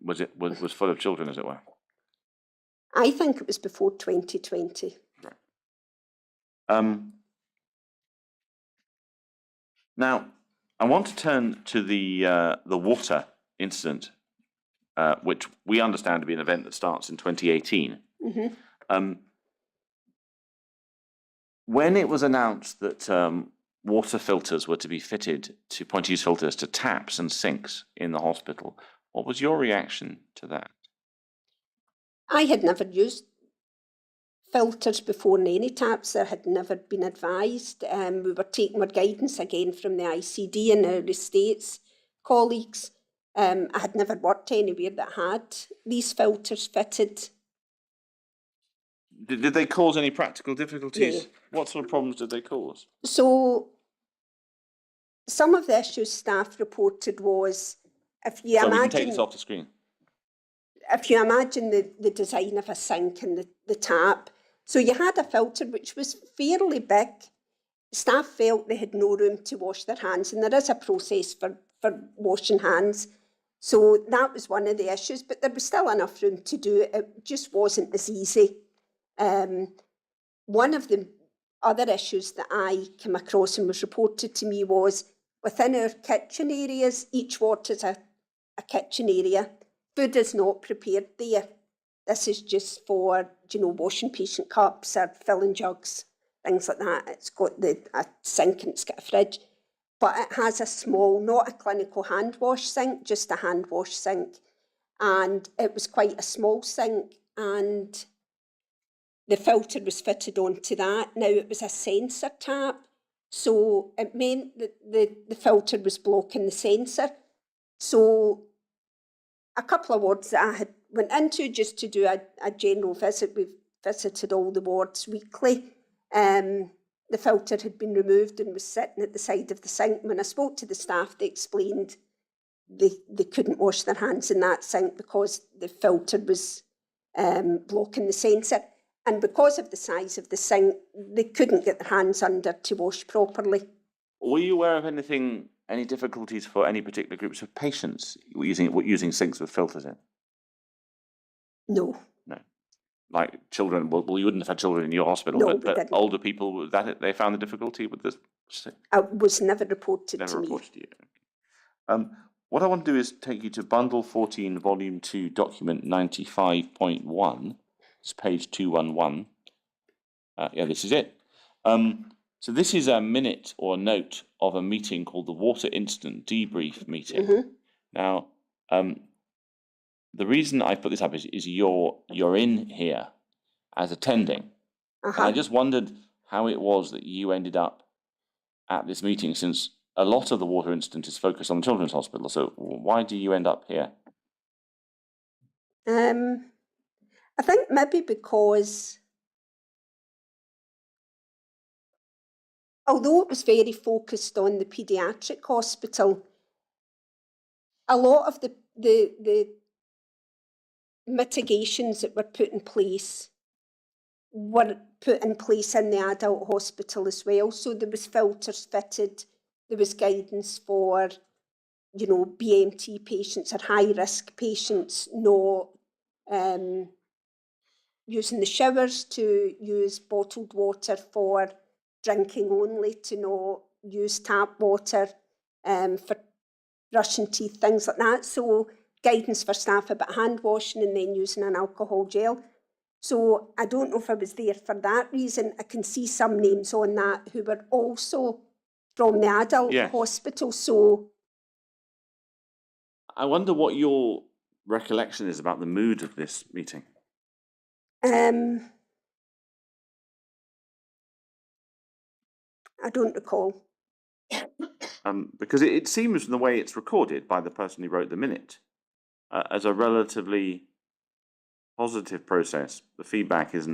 was full of children, as it were? I think it was before 2020. Right. Now, I want to turn to the water incident, which we understand to be an event that starts in 2018. Mm-hmm. When it was announced that water filters were to be fitted to point-of-use filters to taps and sinks in the hospital, what was your reaction to that? I had never used filters before any taps. There had never been advised. We were taking our guidance again from the ICD and our estates colleagues. I had never worked anywhere that had these filters fitted. Did they cause any practical difficulties? Yeah. What sort of problems did they cause? So some of the issues staff reported was, if you So we can take imagine, this off the screen. if you imagine the design of a sink and the tap, so you had a filter which was fairly big. Staff felt they had no room to wash their hands, and there is a process for washing hands. So that was one of the issues, but there was still enough room to do it. It just wasn't as easy. One of the other issues that I came across and was reported to me was within our kitchen areas, each ward is a kitchen area. Food is not prepared there. This is just for, washing patient cups or filling jugs, things like that. It's got a sink and it's got a fridge. But it has a small, not a clinical hand wash sink, just a hand wash sink. And it was quite a small sink, and the filter was fitted onto that. Now, it was a sensor tap, so it meant that the filter was blocking the sensor. So a couple of wards that I had went into just to do a general visit. We've visited all the wards weekly. The filter had been removed and was sitting at the side of the sink. When I spoke to the staff, they explained they couldn't wash their hands in that sink because the filter was blocking the sensor. And because of the size of the sink, they couldn't get their hands under to wash properly. Were you aware of any difficulties for any particular groups of patients using sinks with filters in? No. No. Like children, well, you wouldn't have had children in your hospital, No, but older people, they found the difficulty with this? It was never reported Never to reported me. to you. What I want to do is take you to Bundle 14, Volume 2, Document 95.1. It's page 211. Yeah, this is it. So this is a minute or note of a meeting called the Water Incident Debrief Meeting. Mm-hmm. Now, the reason I put this up is you're in here as attending. And I just wondered how it was that you ended up at this meeting, since a lot of the water incident is focused on the Children's Hospital. So why do you end up here? I think maybe because although it was very focused on the paediatric hospital, a lot of the mitigations that were put in place in the adult hospital as well. So there was filters fitted, there was guidance for, BMT patients or high-risk patients not using the showers, to use bottled water for drinking only, to not use tap water for brushing teeth, things like that. So guidance for staff about hand washing and then using an alcohol gel. So I don't know if I was there for that reason. I can see some names on that who were also from the adult hospital. So I wonder what your recollection is about the mood of this meeting. I don't recall. Because it seems from the way it's recorded by the person who wrote the minute as a relatively positive process. The feedback is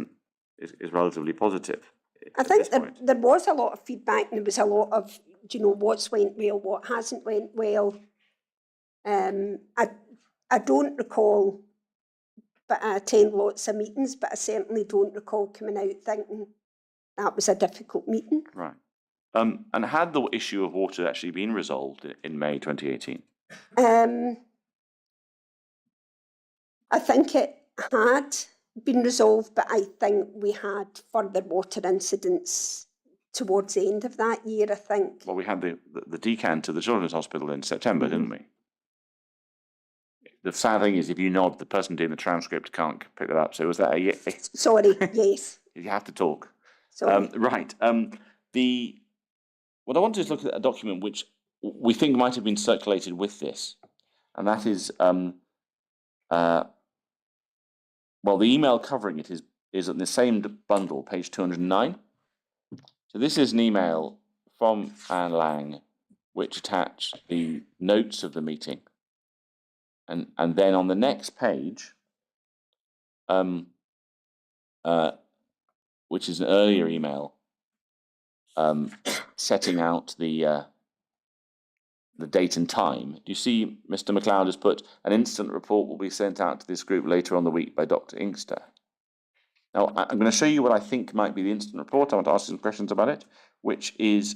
relatively positive. I think there was a lot of feedback, and there was a lot of, what's went well, what hasn't went well. I don't recall, but I attend lots of meetings, but I certainly don't recall coming out thinking that was a difficult meeting. Right. And had the issue of water actually been resolved in May 2018? I think it had been resolved, but I think we had further water incidents towards the end of that year, I think. Well, we had the decant to the Children's Hospital in September, didn't we? The sad thing is, if you nod, the person doing the transcript can't pick that up. So was that a yes? Sorry, yes. You have to talk. Sorry. Right. What I want to do is look at a document which we think might have been circulated with this, and that is, well, the email covering it is is in the same bundle, page 209. So this is an email from Anne Lang, which attached the notes of the meeting. And then on the next page, which is an earlier email, setting out the date and time. Do you see Mr. MacLeod has put an instant report will be sent out to this group later on the week by Dr. Inkster. Now, I'm going to show you what I think might be the instant report. I want to ask some questions about it, which is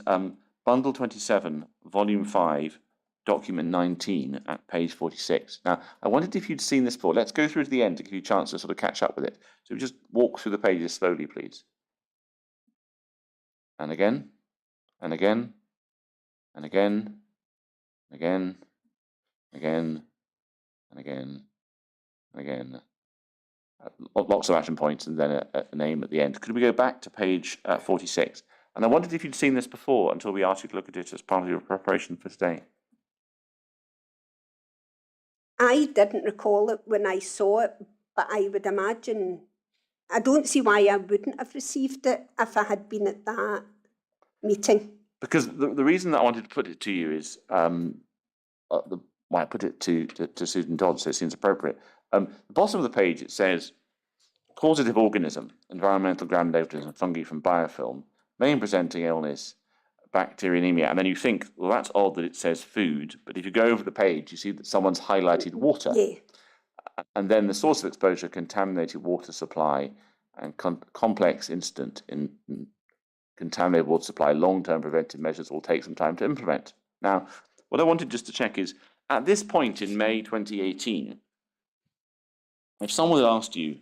Bundle 27, Volume 5, Document 19 at page 46. Now, I wondered if you'd seen this before. Let's go through to the end to give you a chance to sort of catch up with it. So just walk through the pages slowly, please. And again, and again, and again, again, again, and again, and again. Lots of action points and then a name at the end. Could we go back to page 46? And I wondered if you'd seen this before until we asked you to look at it as part of your preparation for today. I didn't recall it when I saw it, but I would imagine, I don't see why I wouldn't have received it if I had been at that meeting. Because the reason that I wanted to put it to you is, why I put it to Susan Todd, so it seems appropriate. The bottom of the page, it says, causative organism, environmental gram-negative fungi from biofilm, main presenting illness, bacteremia. And then you think, well, that's odd that it says food, but if you go over the page, you see that someone's highlighted water. Yeah. And then the source of exposure, contaminated water supply, and complex incident in contaminated water supply, long-term preventive measures will take some time to implement. Now, what I wanted just to check is, at this point in May 2018, if someone had asked you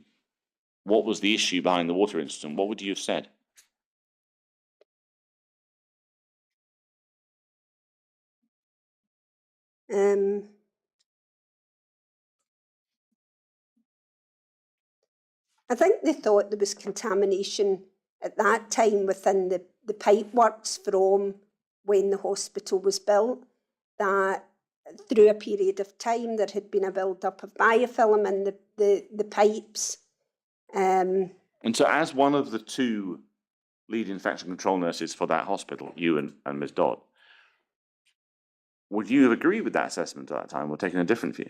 what was the issue behind the water incident, what would you have said? I think they thought there was contamination at that time within the pipeworks from when the hospital was built, that through a period of time there had been a build-up of biofilm in the pipes. And so as one of the two lead infection control nurses for that hospital, you and Ms. Dodd, would you have agreed with that assessment at that time or taken a different view?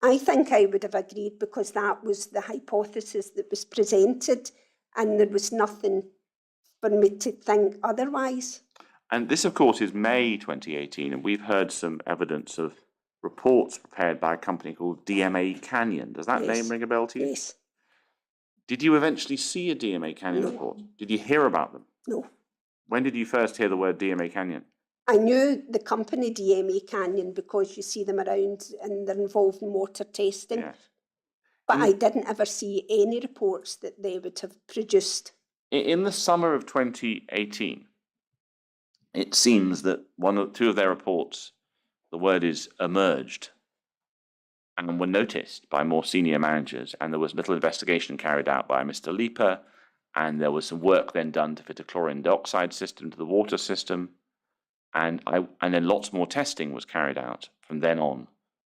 I think I would have agreed because that was the hypothesis that was presented and there was nothing for me to think otherwise. And this, of course, is May 2018, and we've heard some evidence of reports prepared by a company called DMA Canyon. Does that name ring a bell to you? Yes. Did you eventually see a DMA Canyon report? Did you hear about them? No. When did you first hear the word DMA Canyon? I knew the company DMA Canyon because you see them around and they're involved in water testing. Yes. But I didn't ever see any reports that they would have produced. In the summer of 2018, it seems that two of their reports, the word is emerged, and were noticed by more senior managers, and there was little investigation carried out by Mr. Leeper, and there was some work then done to fit a chlorine dioxide system to the water system, and then lots more testing was carried out from then on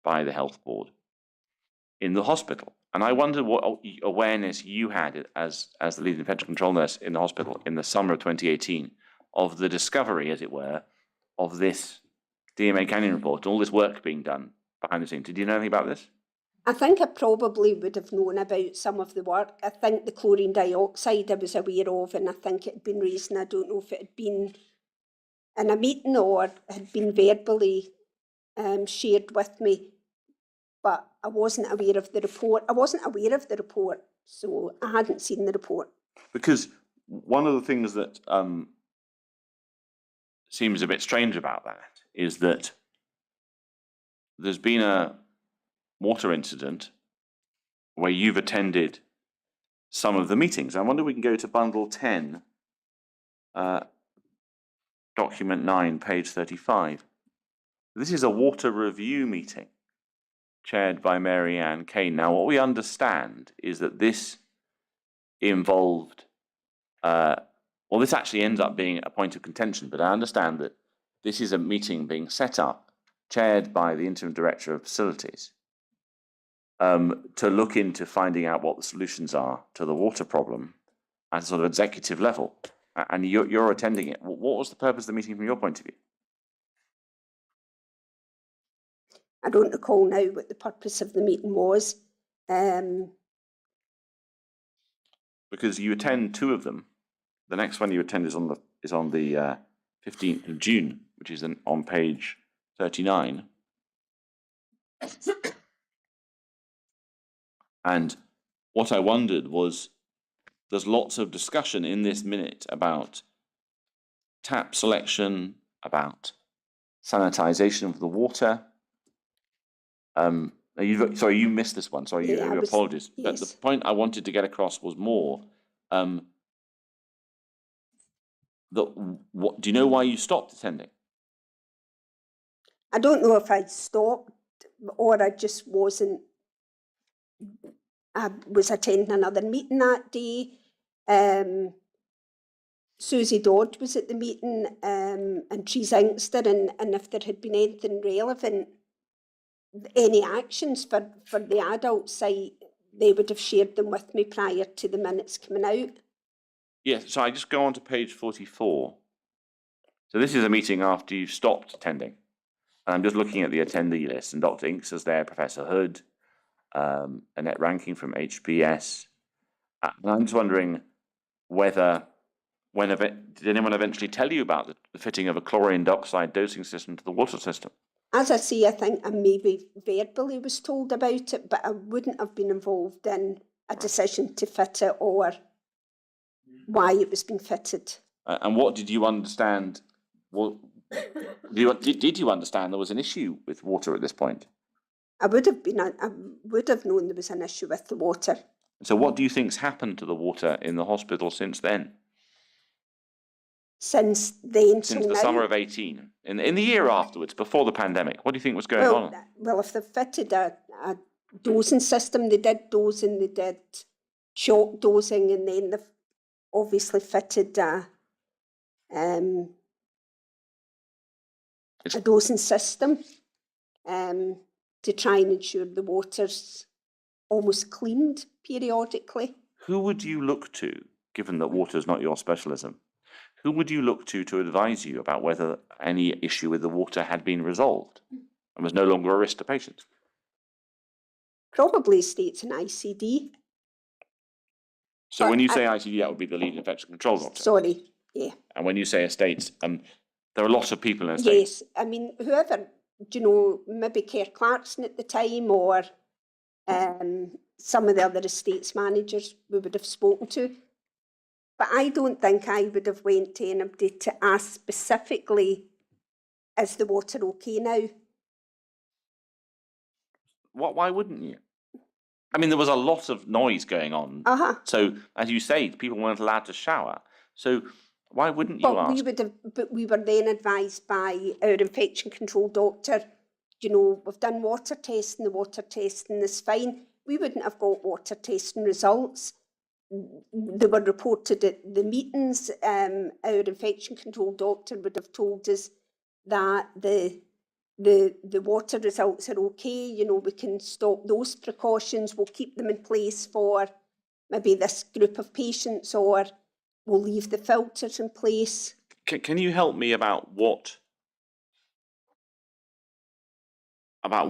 by the health board in the hospital. And I wondered what awareness you had as the lead infection control nurse in the hospital in the summer of 2018 of the discovery, as it were, of this DMA Canyon report, all this work being done behind the scenes. Did you know anything about this? I think I probably would have known about some of the work. I think the chlorine dioxide I was aware of, and I think it had been raised, and I don't know if it had been in a meeting or had been verbally shared with me, but I wasn't aware of the report. I wasn't aware of the report, so I hadn't seen the report. Because one of the things that seems a bit strange about that is that there's been a water incident where you've attended some of the meetings. I wonder if we can go to Bundle 10, Document 9, page 35. This is a water review meeting chaired by Mary Ann Kane. Now, what we understand is that this involved, well, this actually ends up being a point of contention, but I understand that this is a meeting being set up, chaired by the interim director of facilities, to look into finding out what the solutions are to the water problem at a sort of executive level, and you're attending it. What was the purpose of the meeting from your point of view? I don't recall now what the purpose of the meeting was. Because you attend two of them. The next one you attend is on the 15th of June, which is on page 39. And what I wondered was, there's lots of discussion in this minute about tap selection, about sanitization of the water. Sorry, you missed this one. Sorry, Yeah, you apologies. yes. But the point I wanted to get across was more what do you know why you stopped attending? I don't know if I stopped or I just wasn't. I was attending another meeting that day. Susie Dodd was at the meeting, and Trees Inkster, and if there had been anything relevant, any actions for the adult site, they would have shared them with me prior to the minutes coming out. Yes, so I just go on to page 44. So this is a meeting after you've stopped attending. And I'm just looking at the attendee list, and Dr. Inks is there, Professor Hood, Annette Ranking from HPS. And I'm just wondering whether, did anyone eventually tell you about the fitting of a chlorine dioxide dosing system to the water system? As I say, I think I maybe verbally was told about it, but I wouldn't have been involved in a decision to fit it or why it was being fitted. And what did you understand? Did you understand there was an issue with water at this point? I would have known there was an issue with the water. So what do you think's happened to the water in the hospital since then? Since then, Since the summer of 18, in the year afterwards, before the pandemic, what do you think was going on? Well, if they fitted a dosing system, they did dosing, they did shock dosing, and then they've obviously fitted a dosing system to try and ensure the water's almost cleaned periodically. Who would you look to, given that water is not your specialism? Who would you look to advise you about whether any issue with the water had been resolved and was no longer a risk to patients? Probably states an ICD. So when you say ICD, that would be the lead infection control doctor. Sorry, yeah. And when you say estates, there are lots of people in estates. Yes, I mean, whoever, maybe Kerr Clarkson at the time, or some of the other estates managers we would have spoken to. But I don't think I would have went to anybody to ask specifically, is the water okay now? Why wouldn't you? I mean, there was a lot of noise going on. So, as you say, people weren't allowed to shower. So, why wouldn't you ask? But we were then advised by our infection control doctor, we've done water testing, the water testing is fine. We wouldn't have got water testing results. They were reported at the meetings. Our infection control doctor would have told us that the water results are okay. We can stop those precautions. We'll keep them in place for maybe this group of patients, or we'll leave the filters in place. Can you help me about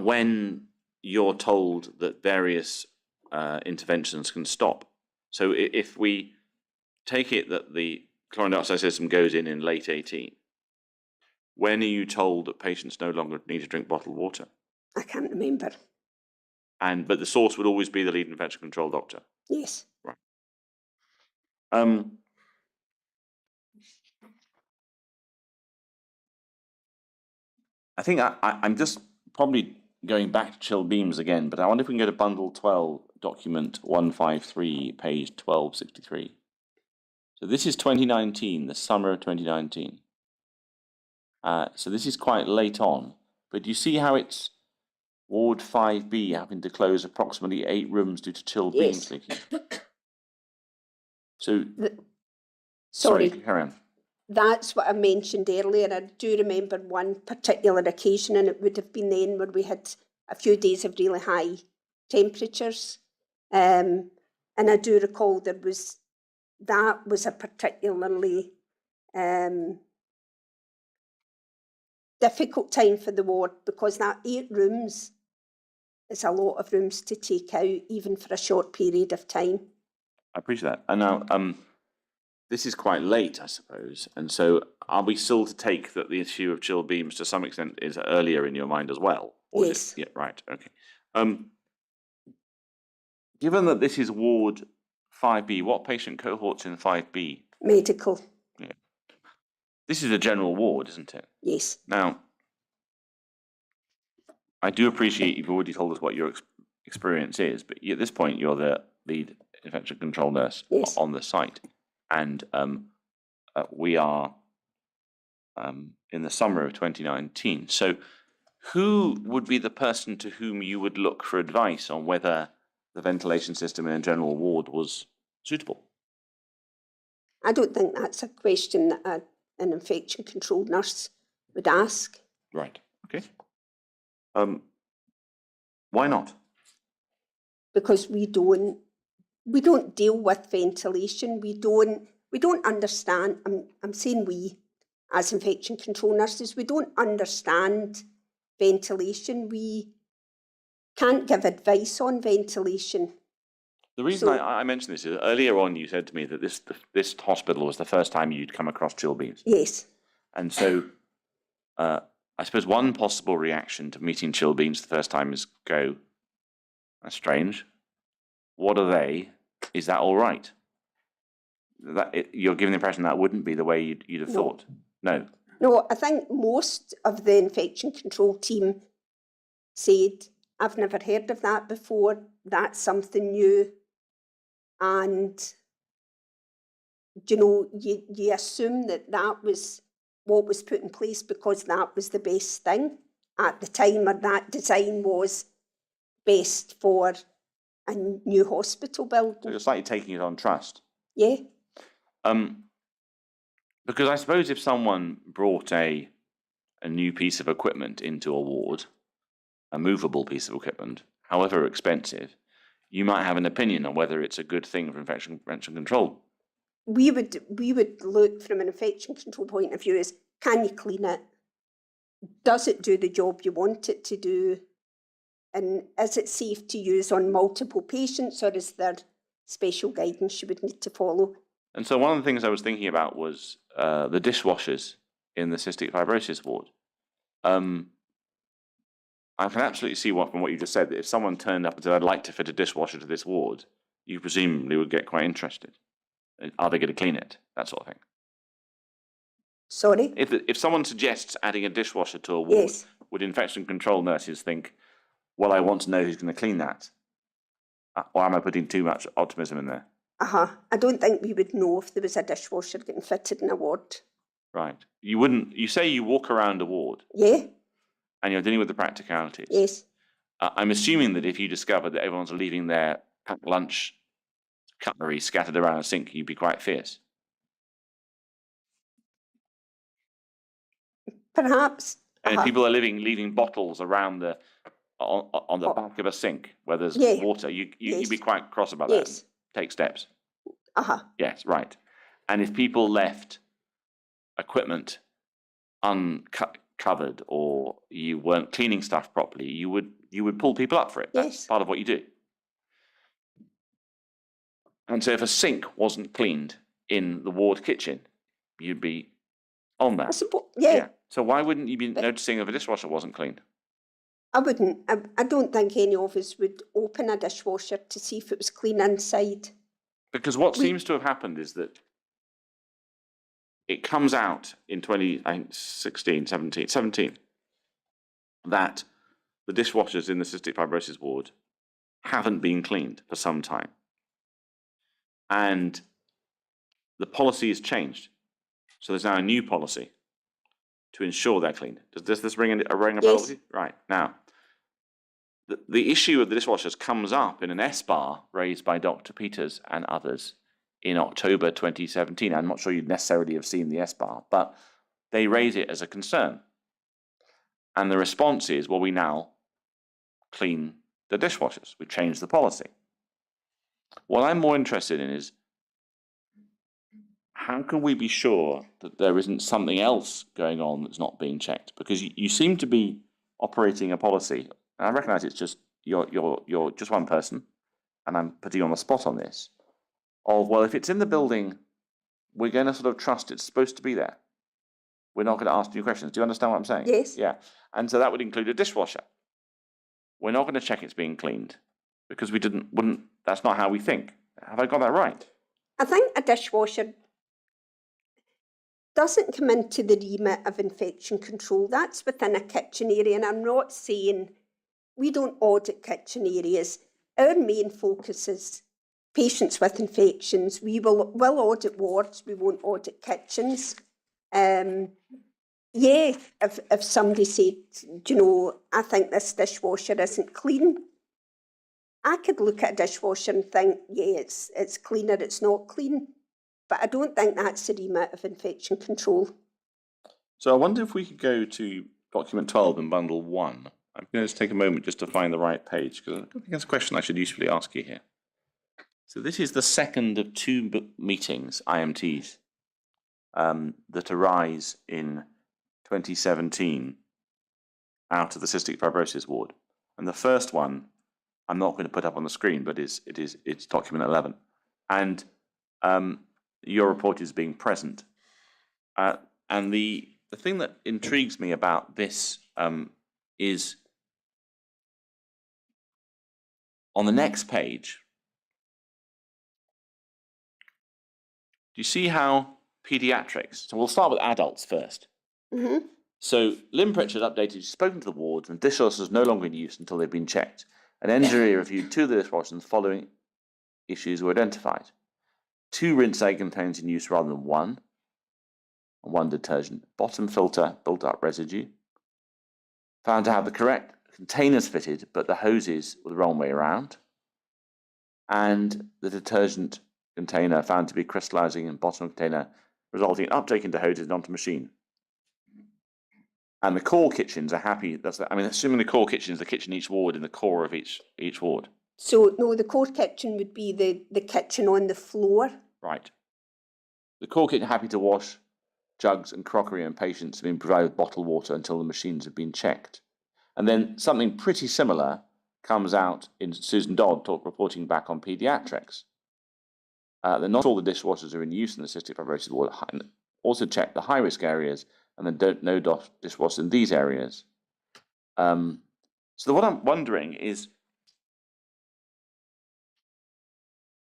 when you're told that various interventions can stop? So if we take it that the chlorine dioxide system goes in late 18, when are you told that patients no longer need to drink bottled water? I can't remember. But the source would always be the lead infection control doctor? Yes. Right. I think I'm just probably going back to chill beams again, but I wonder if we can go to bundle 12, document 153, page 1263. So this is 2019, the summer of 2019. So this is quite late on, but you see how it's Ward 5B having to close approximately 8 rooms due to chilled beams leaking. So, sorry, carry on. That's what I mentioned earlier. I do remember one particular occasion, and it would have been then where we had a few days of really high temperatures. And I do recall that was a particularly difficult time for the ward, because that 8 rooms is a lot of rooms to take out, even for a short period of time. I appreciate that. And now, this is quite late, I suppose, and so are we still to take that the issue of chill beams to some extent is earlier in your mind as well? Or is Yes. it, yeah, right, okay. Given that this is ward 5B, what patient cohort's in 5B? Medical, This is a general ward, isn't it? yes. Now, I do appreciate you've already told us what your experience is, but at this point, you're the lead infection control nurse Yes. on the site. And we are in the summer of 2019. So who would be the person to whom you would look for advice on whether the ventilation system in a general ward was suitable? I don't think that's a question that an infection control nurse would ask. Right, okay. Why not? Because we don't deal with ventilation. We don't understand. I'm saying we, as infection control nurses, we don't understand ventilation. We can't give advice on ventilation. The reason So- I mentioned this is earlier on you said to me that this hospital was the first time you'd come across chill beams. Yes. And so I suppose one possible reaction to meeting chill beams the first time is go, that's strange. What are they? Is that all right? You're giving the impression that wouldn't be the way you'd have No. thought. No. No, I think most of the infection control team said, I've never heard of that before. That's something new. And, you assume that was what was put in place because that was the best thing at the time, or that design was best for a new hospital So building. you're slightly taking it on trust. Yeah, Because I suppose if someone brought a new piece of equipment into a ward, a movable piece of equipment, however expensive, you might have an opinion on whether it's a good thing for infection prevention control. we would look from an infection control point of view as, can you clean it? Does it do the job you want it to do? And is it safe to use on multiple patients, or is there special guidance you would need to follow? And so one of the things I was thinking about was the dishwashers in the cystic fibrosis ward. I can absolutely see from what you just said, that if someone turned up and said, I'd like to fit a dishwasher to this ward, you presumably would get quite interested. Are they going to clean it? That sort of thing. Sorry? If someone suggests adding a dishwasher to a ward, Yes. would infection control nurses think, well, I want to know who's going to clean that? Or am I putting too much optimism in there? I don't think we would know if there was a dishwasher getting fitted in a ward. Right. You wouldn't, you say you walk around a ward Yeah, and you're dealing with the practicalities. yes. I'm assuming that if you discovered that everyone's leaving their packed lunch cutlery scattered around a sink, you'd be quite fierce. Perhaps. And if people are leaving bottles around on the back of a sink where there's Yeah. water, you'd be Yes. quite cross about Yes. that. Take steps. Yes, right. And if people left equipment uncovered or you weren't cleaning stuff properly, you would pull people up for it. That's Yes. part of what you do. And so if a sink wasn't cleaned in the ward kitchen, you'd be on I that. suppose, yeah. So why wouldn't you be noticing if a dishwasher wasn't cleaned? I wouldn't. I don't think any of us would open a dishwasher to see if it was clean inside. Because what We- seems to have happened is that it comes out in 17, that the dishwashers in the cystic fibrosis ward haven't been cleaned for some time. And the policy has changed. So there's now a new policy to ensure they're cleaned. Does this ring a bell Yes. with you? Right. Now, the issue of the dishwashers comes up in an S-bar raised by Dr. Peters and others in October 2017. I'm not sure you'd necessarily have seen the S-bar, but they raise it as a concern. And the response is, well, we now clean the dishwashers. We changed the policy. What I'm more interested in is how can we be sure that there isn't something else going on that's not being checked? Because you seem to be operating a policy, and I recognise it's just you're just one person, and I'm putting you on the spot on this. Of well, if it's in the building, we're going to sort of trust it's supposed to be there. We're not going to ask new questions. Do you understand what I'm saying? Yes. Yeah, and so that would include a dishwasher. We're not going to check it's being cleaned because wouldn't. That's not how we think. Have I got that right? I think a dishwasher doesn't come into the remit of infection control. That's within a kitchen area, and I'm not saying we don't audit kitchen areas. Our main focus is patients with infections. We will audit wards, we won't audit kitchens. Yeah, if somebody said, you know, I think this dishwasher isn't clean, I could look at a dishwasher and think, yeah, it's clean or it's not clean. But I don't think that's the remit of infection control. So I wonder if we could go to document 12 and bundle 1. I'm going to just take a moment just to find the right page, because I think that's a question I should usefully ask you here. So this is the second of 2 meetings, IMTs, that arise in 2017 out of the cystic fibrosis ward. And the first one, I'm not going to put up on the screen, but it's document 11. And your report is being present. And the thing that intrigues me about this is on the next page. Do you see how pediatrics? So we'll start with adults first. Mm-hmm. So Lynn Pritchard updated, she's spoken to the wards, and dishwashers are no longer in use until they've been checked. An engineer reviewed 2 of the dishwashers and the following issues were identified. 2 rinse aid containers in use rather than 1, and 1 detergent. Bottom filter built up residue. Found to have the correct containers fitted, but the hoses were the wrong way around. And the detergent container found to be crystallizing in bottom container, resulting in uptake into hoses and onto machine. And the core kitchens are happy. Assuming the core kitchen is the kitchen each ward in the core of each ward. So no, the core kitchen would be the kitchen on the floor. Right. The core kitchen happy to wash jugs and crockery, and patients have been provided with bottled water until the machines have been checked. And then something pretty similar comes out in Susan Dodd reporting back on paediatrics. That not all the dishwashers are in use in the cystic fibrosis ward. Also check the high-risk areas, and then no dishwashers in these areas. So what I'm wondering is,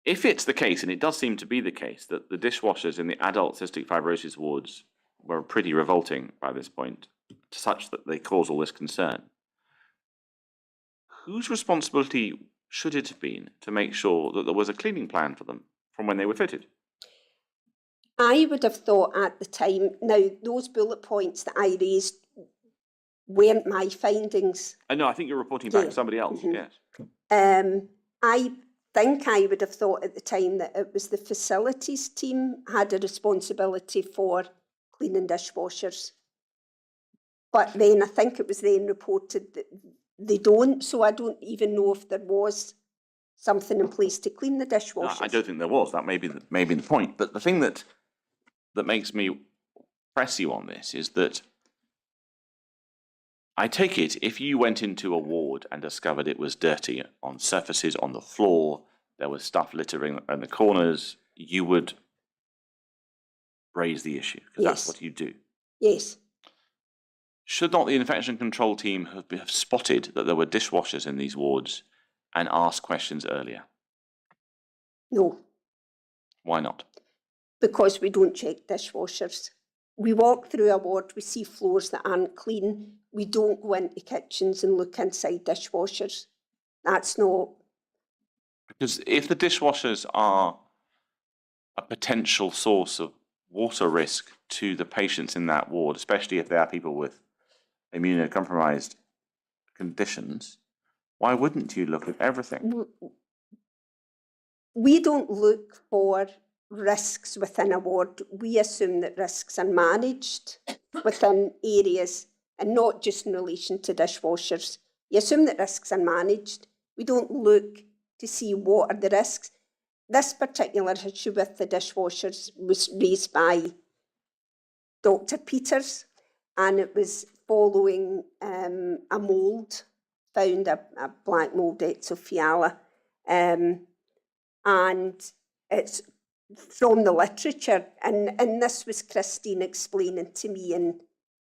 if it's the case, and it does seem to be the case, that the dishwashers in the adult cystic fibrosis wards were pretty revolting by this point, such that they cause all this concern, whose responsibility should it have been to make sure that there was a cleaning plan for them from when they were fitted? I would have thought at the time, now those bullet points that I raised weren't my findings. I know, I think you're reporting back to somebody else, yes. I think I would have thought at the time that it was the facilities team had a responsibility for cleaning dishwashers. But then I think it was then reported that they don't, so I don't even know if there was something in place to clean the dishwashers. No, I don't think there was. That may be the point. But the thing that makes me press you on this is that I take it if you went into a ward and discovered it was dirty on surfaces, on the floor, there was stuff littering in the corners, you would raise the issue, because that's what you do. Yes. Should not the infection control team have spotted that there were dishwashers in these wards and asked questions earlier? No. Why not? Because we don't check dishwashers. We walk through a ward, we see floors that aren't clean. We don't go into kitchens and look inside dishwashers. That's not. Because if the dishwashers are a potential source of water risk to the patients in that ward, especially if they are people with immunocompromised conditions, why wouldn't you look at everything? We don't look for risks within a ward. We assume that risks are managed within areas and not just in relation to dishwashers. You assume that risks are managed. We don't look to see what are the risks. This particular issue with the dishwashers was raised by Dr. Peters, and it was following a mould, found a black mould, Exophiala, and it's from the literature, and this was Christine explaining to me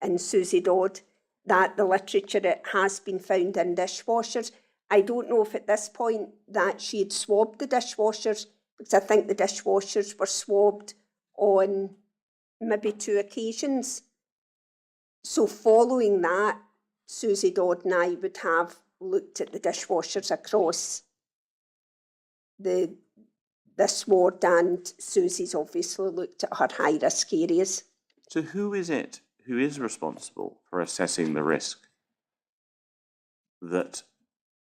and Susie Dodd, that the literature, it has been found in dishwashers. I don't know if at this point that she had swabbed the dishwashers, because I think the dishwashers were swabbed on maybe 2 occasions. So following that, Susie Dodd and I would have looked at the dishwashers across this ward, and Susie's obviously looked at her high-risk areas. So who is it who is responsible for assessing the risk that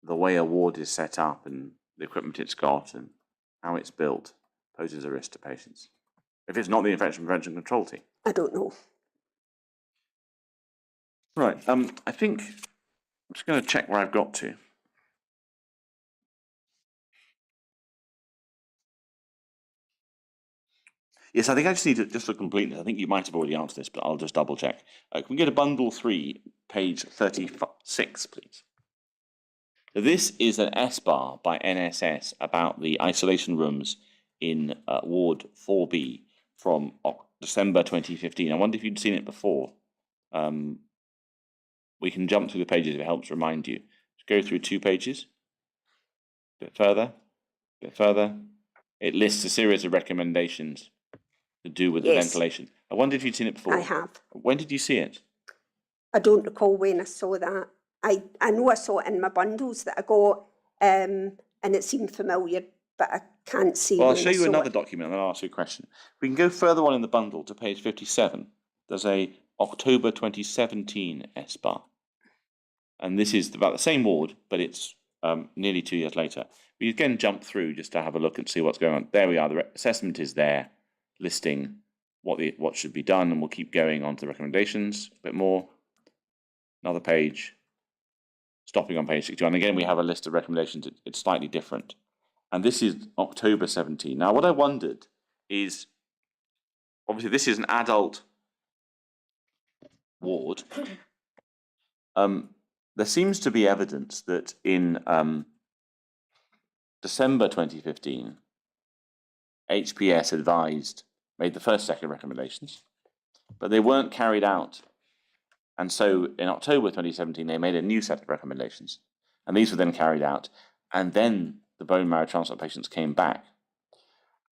the way a ward is set up and the equipment it's got and how it's built poses a risk to patients? If it's not the infection prevention control team? I don't know. Right, I think I'm just going to check where I've got to. Yes, I think I just need to, just for completeness, I think you might have already answered this, but I'll just double check. Can we go to bundle 3, page 36, please? So this is an S-bar by NSS about the isolation rooms in Ward 4B from December 2015. I wonder if you'd seen it before. We can jump through the pages if it helps remind you. Just go through 2 pages, a bit further, a bit further. It lists a series of recommendations to do with the ventilation. I wonder if you'd seen it before. I have. When did you see it? I don't recall when I saw that. I know I saw it in my bundles that I got, and it seemed familiar, but I can't see. Well, I'll show you another document and I'll ask you a question. We can go further on in the bundle to page 57. There's a October 2017 S-bar. And this is about the same ward, but it's nearly 2 years later. We again jump through just to have a look and see what's going on. There we are. The assessment is there, listing what should be done, and we'll keep going on to the recommendations a bit more. Another page, stopping on page 61. Again, we have a list of recommendations. It's slightly different. And this is October 17. Now, what I wondered is, obviously, this is an adult ward. There seems to be evidence that in December 2015, HPS advised, made the first set of recommendations, but they weren't carried out. And so in October 2017, they made a new set of recommendations, and these were then carried out. And then the bone marrow transplant patients came back.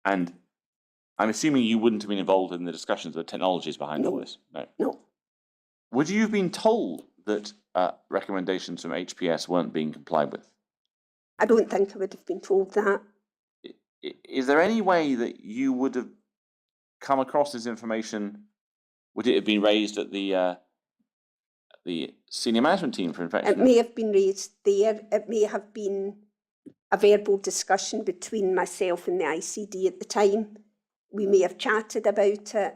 And I'm assuming you wouldn't have been involved in the discussions of the technologies behind all this. No. Would you have been told that recommendations from HPS weren't being complied with? I don't think I would have been told that. Is there any way that you would have come across this information? Would it have been raised at the senior management team for infection? It may have been raised there. It may have been a verbal discussion between myself and the ICD at the time. We may have chatted about it,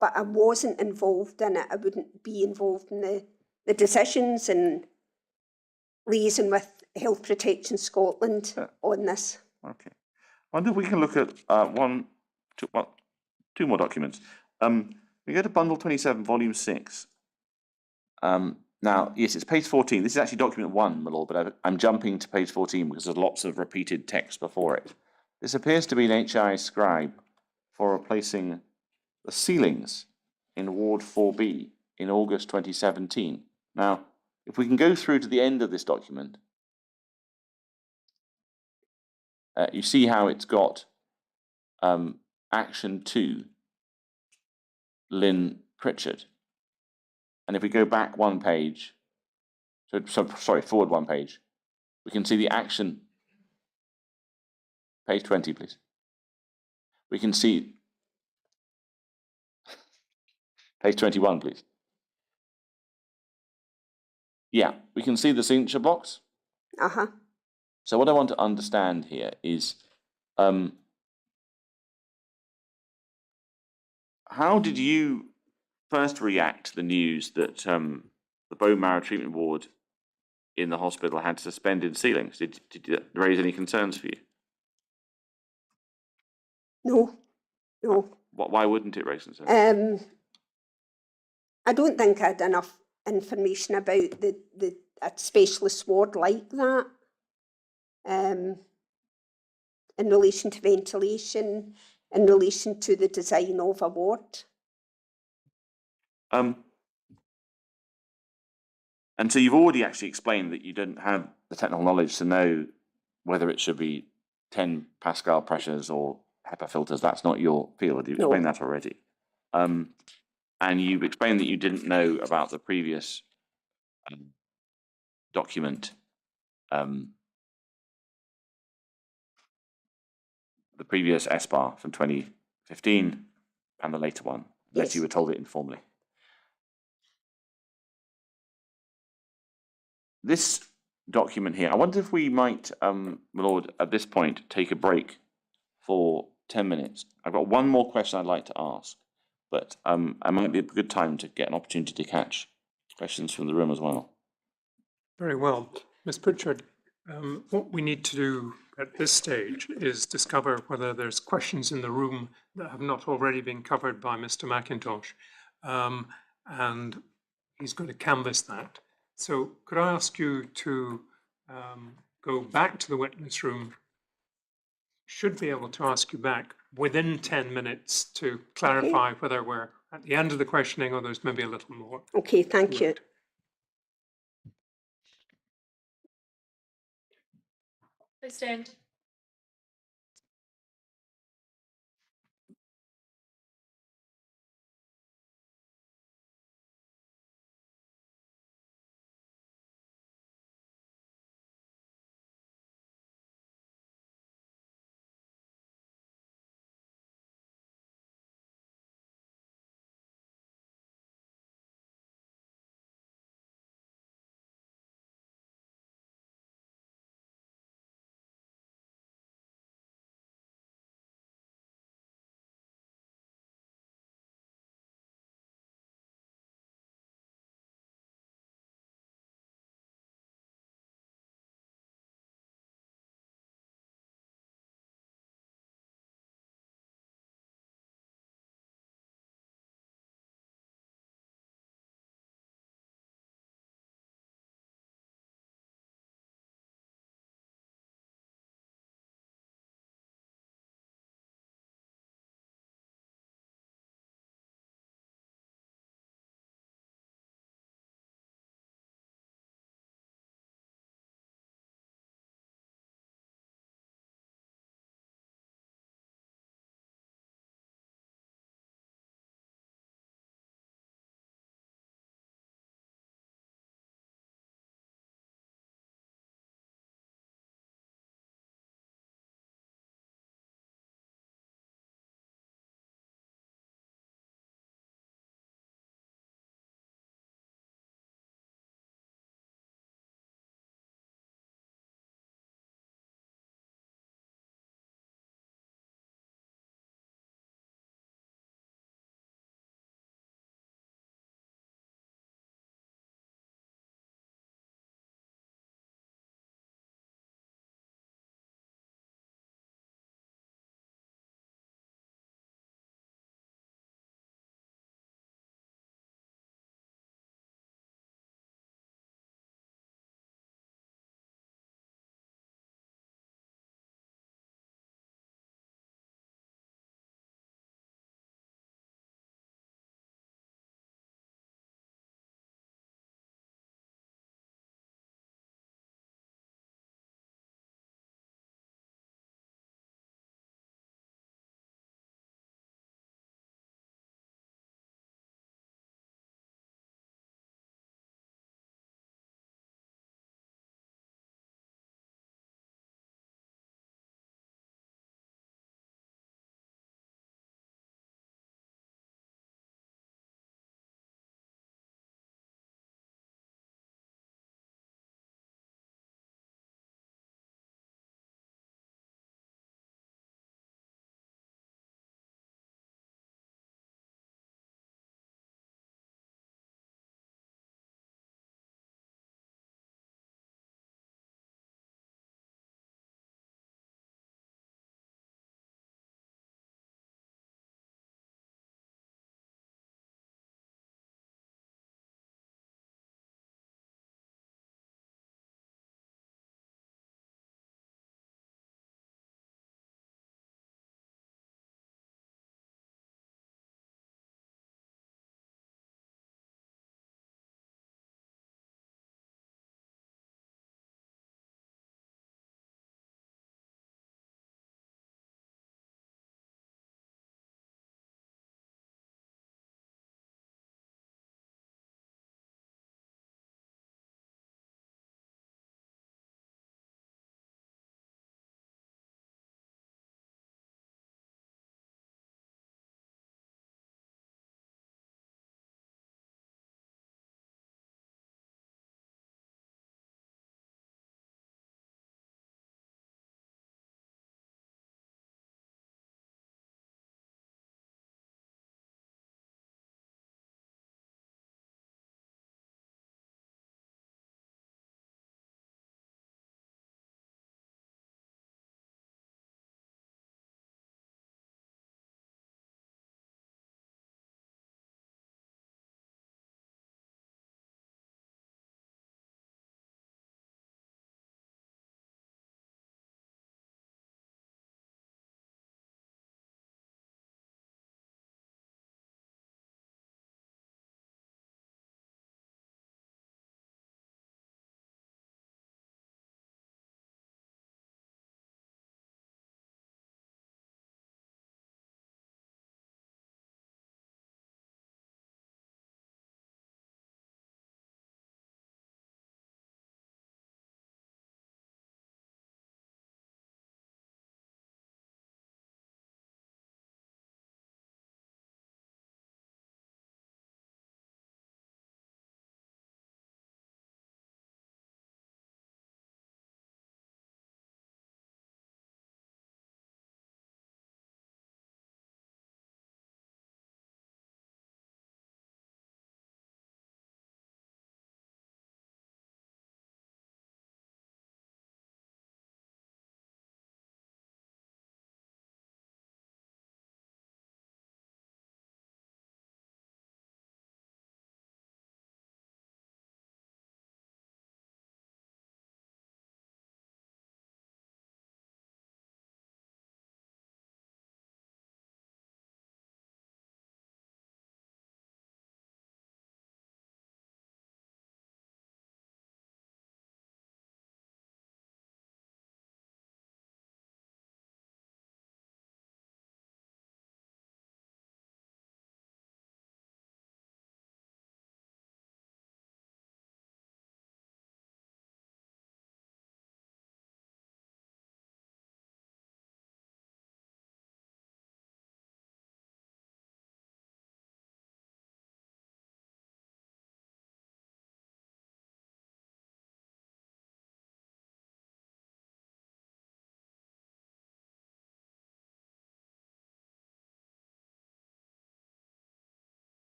but I wasn't involved in it. I wouldn't be involved in the decisions and liaison with Health Protection Scotland on this. Okay. I wonder if we can look at two more documents. We go to bundle 27, volume 6. Now, yes, it's page 14. This is actually document 1, my lord, but I'm jumping to page 14 because there's lots of repeated text before it. This appears to be an HI scribe for replacing the ceilings in Ward 4B in August 2017. Now, if we can go through to the end of this document, you see how it's got Action 2, Lynn Pritchard. And if we go back one page, forward one page, we can see the action. Page 20, please. We can see page 21, please. Yeah, we can see the signature blocks. Uh-huh. So what I want to understand here is, how did you first react to the news that the bone marrow treatment ward in the hospital had suspended ceilings. Did it raise any concerns for you? No, no. Why wouldn't it raise concerns? I don't think I had enough information about a specialist ward like that. In relation to ventilation, in relation to the design of a ward. And so you've already actually explained that you don't have the technical knowledge to know whether it should be 10 Pascal pressures or HEPA filters. That's not your field. You've explained that already. And you've explained that you didn't know about the previous document, the previous SBAR from 2015 and the later one, unless you were told it informally. This document here, I wonder if we might, my Lord, at this point, take a break for 10 minutes. I've got one more question I'd like to ask, but it might be a good time to get an opportunity to catch questions from the room as well. Very well. Ms. Pritchard, what we need to do at this stage is discover whether there's questions in the room that have not already been covered by Mr. McIntosh. And he's going to canvass that. So could I ask you to go back to the witness room? Should be able to ask you back within 10 minutes to clarify whether we're at the end of the questioning or there's maybe a little more. Okay, thank you. Please stand.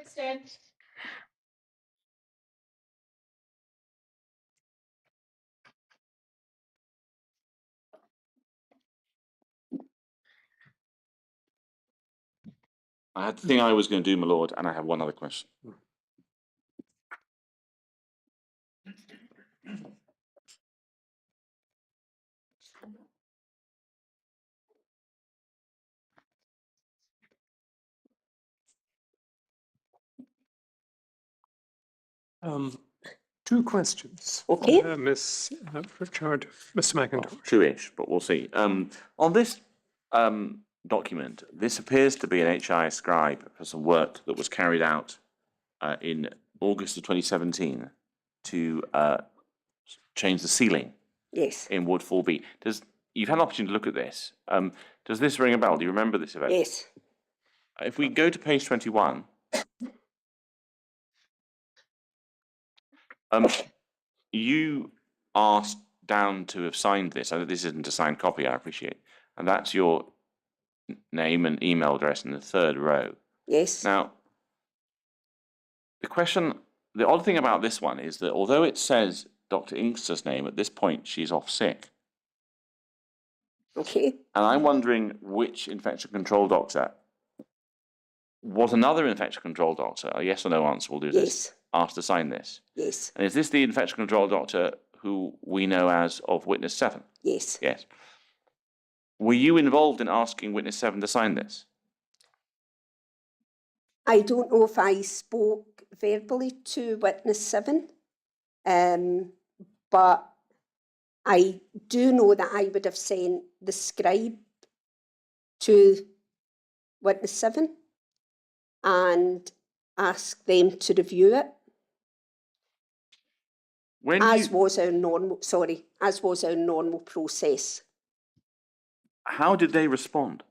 Kristen. I had the thing I was going to do, my lord, and I have one other question. Two questions. Okay. Miss Pritchard, Mr. McIntosh. Two-ish, but we'll see. On this document, this appears to be an HI scribe for some work that was carried out in August of 2017 to change the ceiling Yes. in Ward 4B. You've had an opportunity to look at this. Does this ring a bell? Do you remember this event? Yes. If we go to page 21, you asked down to have signed this. I know this isn't a signed copy, I appreciate. And that's your name and email address in the third row. Yes. Now, the odd thing about this one is that although it says Dr. Inkster's name, at this point she's off sick. Okay. And I'm wondering which infection control doctor was another infection control doctor, a yes or no answer, we'll do this, Yes. asked to sign this. Yes. And is this the infection control doctor who we know as of Witness 7? Yes. Yes. Were you involved in asking Witness 7 to sign this? I don't know if I spoke verbally to Witness 7, but I do know that I would have sent the scribe to Witness 7 and asked them to review it, as was our normal process. How did they respond?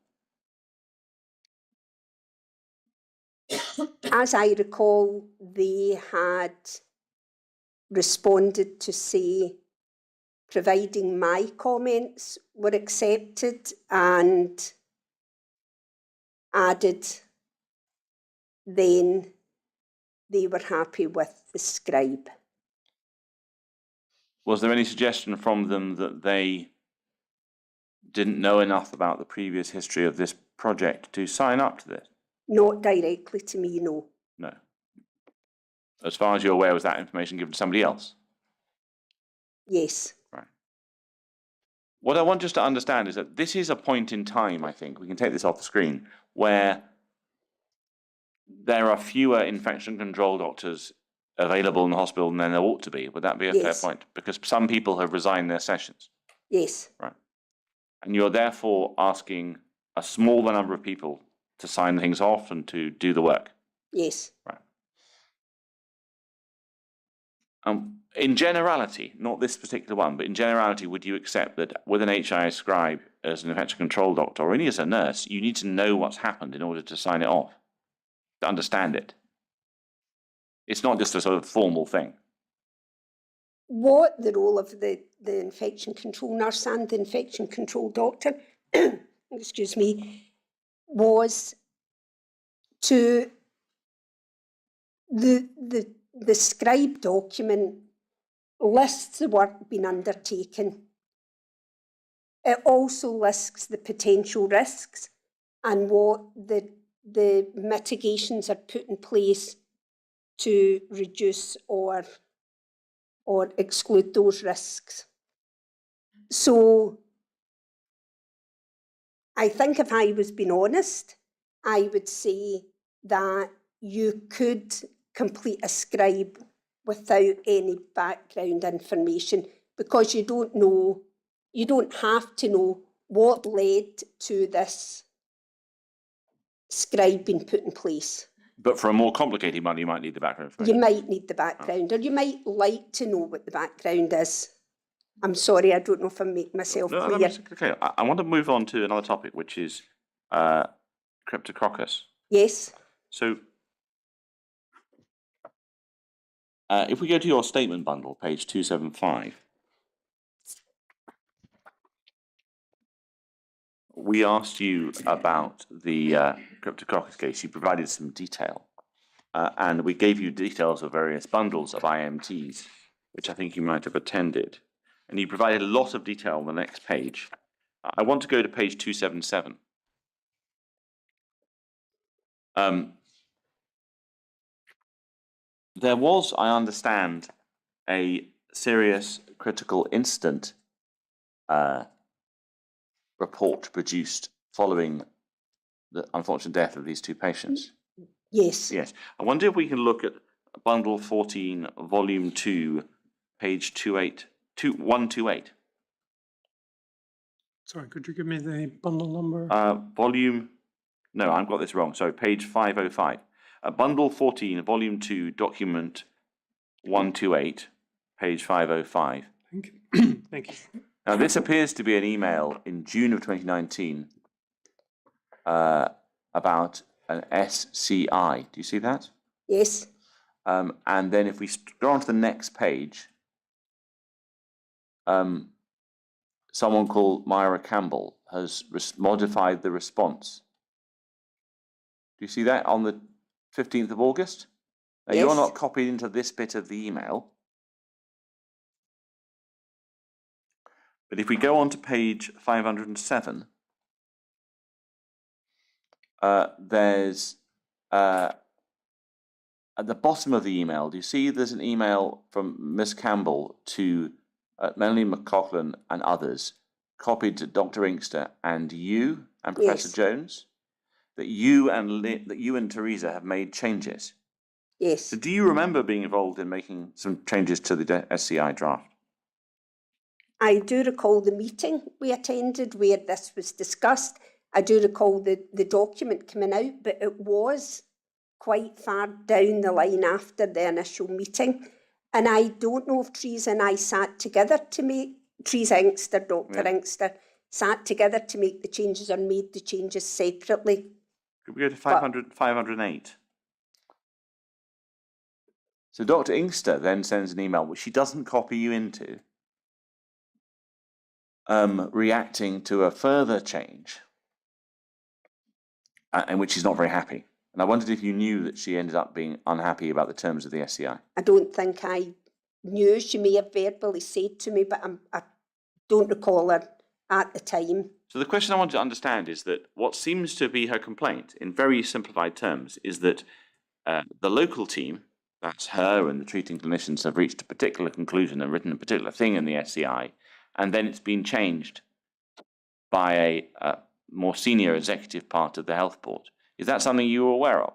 As I recall, they had responded to say, providing my comments were accepted, and added then they were happy with the scribe. Was there any suggestion from them that they didn't know enough about the previous history of this project to sign up to this? Not directly to me, no. No. As far as you're aware, was that information given to somebody else? Yes. Right. What I want us to understand is that this is a point in time, I think, we can take this off the screen, where there are fewer infection control doctors available in the hospital than there ought to be. Would that be a fair point? Because some people have resigned their sessions. Yes. Right. And you're therefore asking a smaller number of people to sign things off and to do the work. Yes. Right. In generality, not this particular one, but in generality, would you accept that with an HI scribe as an infection control doctor, or any as a nurse, you need to know what's happened in order to sign it off, to understand it? It's not just a sort of formal thing. What the role of the infection control nurse and the infection control doctor, excuse me, was to the scribe document lists the work being undertaken. It also lists the potential risks and what the mitigations are put in place to reduce or exclude those risks. So I think if I was being honest, I would say that you could complete a scribe without any background information, because you don't have to know what led to this scribe being put in place. But for a more complicated one, you might need the background information. You might need the background, or you might like to know what the background is. I'm sorry, I don't know if I make myself clear. Okay, I want to move on to another topic, which is Cryptococcus. Yes. So, if we go to your statement bundle, page 275, we asked you about the Cryptococcus case. You provided some detail. and we gave you details of various bundles of IMTs, which I think you might have attended. And you provided a lot of detail on the next page. I want to go to page 277. There was, I understand, a serious critical incident report produced following the unfortunate death of these two patients. Yes. Yes. I wonder if we can look at bundle 14, volume 2, page 128. Sorry, could you give me the bundle number? No, I've got this wrong. Sorry, page 505. Bundle 14, volume 2, document 128, page 505. Thank you. Thank you. Now, this appears to be an email in June of 2019 about an SCI. Do you see that? Yes. And then if we go on to the next page, someone called Myra Campbell has modified the response. Do you see that on the 15th of August? Now, Yes. you're not copied into this bit of the email. But if we go on to page 507, there's at the bottom of the email, do you see there's an email from Miss Campbell to Melanie McLaughlin and others, copied to Dr. Inkster and you and Professor Yes. Jones, that you and Teresa have made changes. Yes. So do you remember being involved in making some changes to the SCI draft? I do recall the meeting we attended where this was discussed. I do recall the document coming out, but it was quite far down the line after the initial meeting. And I don't know if Teresa and I sat together to make, Teresa Inkster, Dr. Inkster, sat together to make the changes or made the changes separately. Could we go to 508? So Dr. Inkster then sends an email, which she doesn't copy you into, reacting to a further change, in which she's not very happy. And I wondered if you knew that she ended up being unhappy about the terms of the SCI. I don't think I knew. She may have verbally said to me, but I don't recall her at the time. So the question I want to understand is that what seems to be her complaint, in very simplified terms, is that the local team, that's her and the treating clinicians, have reached a particular conclusion and written a particular thing in the SCI, and then it's been changed by a more senior executive part of the health board. Is that something you were aware of?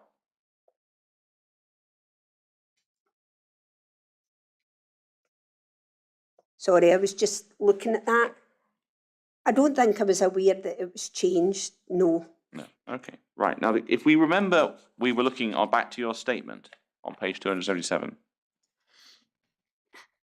Sorry, I was just looking at that. I don't think I was aware that it was changed, no. No. Okay. Right. Now, if we remember, we were looking back to your statement on page 277.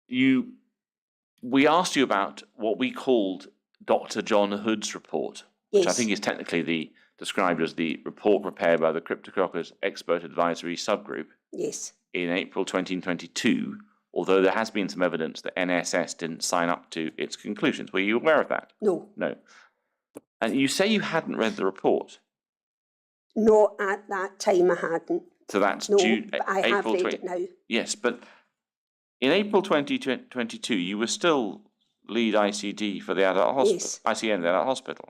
We asked you about what we called Dr. John Hood's report, which I Yes. think is technically described as the report prepared by the Cryptococcus Expert Advisory Subgroup Yes. in April 2022, although there has been some evidence that NSS didn't sign up to its conclusions. Were you aware of that? No. No. And you say you hadn't read the report. No, at that time I hadn't. So that's No, June, but I have April read 20. it now. Yes, but in April 2022, you were still lead ICD for the adult hospital, Yes. ICN, the adult hospital.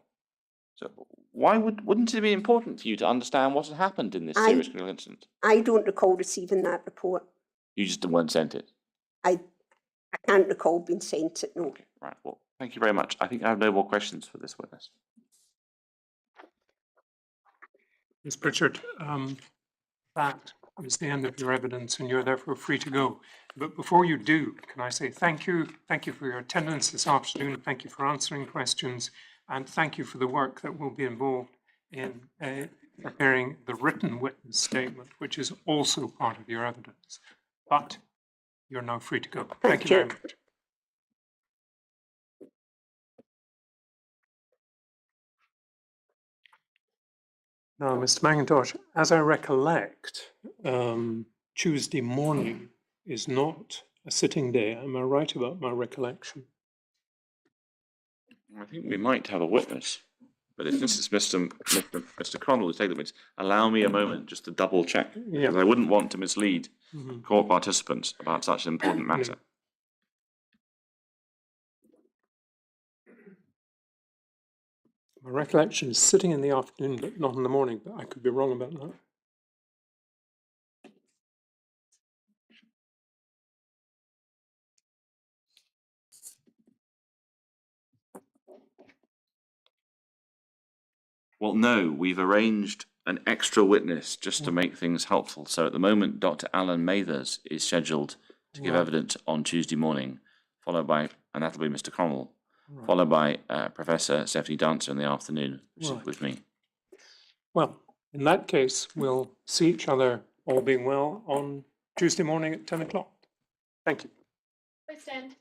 So why wouldn't it be important for you to understand what had happened in this serious critical incident? I don't recall receiving that report. You just weren't sent it. I can't recall being sent it, no. Okay, right. Well, thank you very much. I think I have no more questions for this witness. Ms. Pritchard, that is the end of your evidence and you're therefore free to go. But before you do, can I say thank you? Thank you for your attendance this afternoon. Thank you for answering questions. And thank you for the work that will be involved in preparing the written witness statement, which is also part of your evidence. But you're now free to go. Thank you very much. Now, Mr. McIntosh, as I recollect, Tuesday morning is not a sitting day. Am I right about my recollection? I think we might have a witness. But if this is Mr. Connell who's taking the minutes, allow me a moment just to double check. Yeah. Because I wouldn't want to mislead Mhm. court participants about such an important matter. My recollection is sitting in the afternoon, but not in the morning, but I could be wrong about that. Well, no, we've arranged an extra witness just to make things helpful. So at the moment, Dr. Alan Mathers is scheduled to give Right. evidence on Tuesday morning, followed by, and that'll be Mr. Connell, Right. followed by Professor Stephanie Dancer in the afternoon, which Right. is with me. Well, in that case, we'll see each other, all being well, on Tuesday morning at 10 o'clock. Thank you. I stand.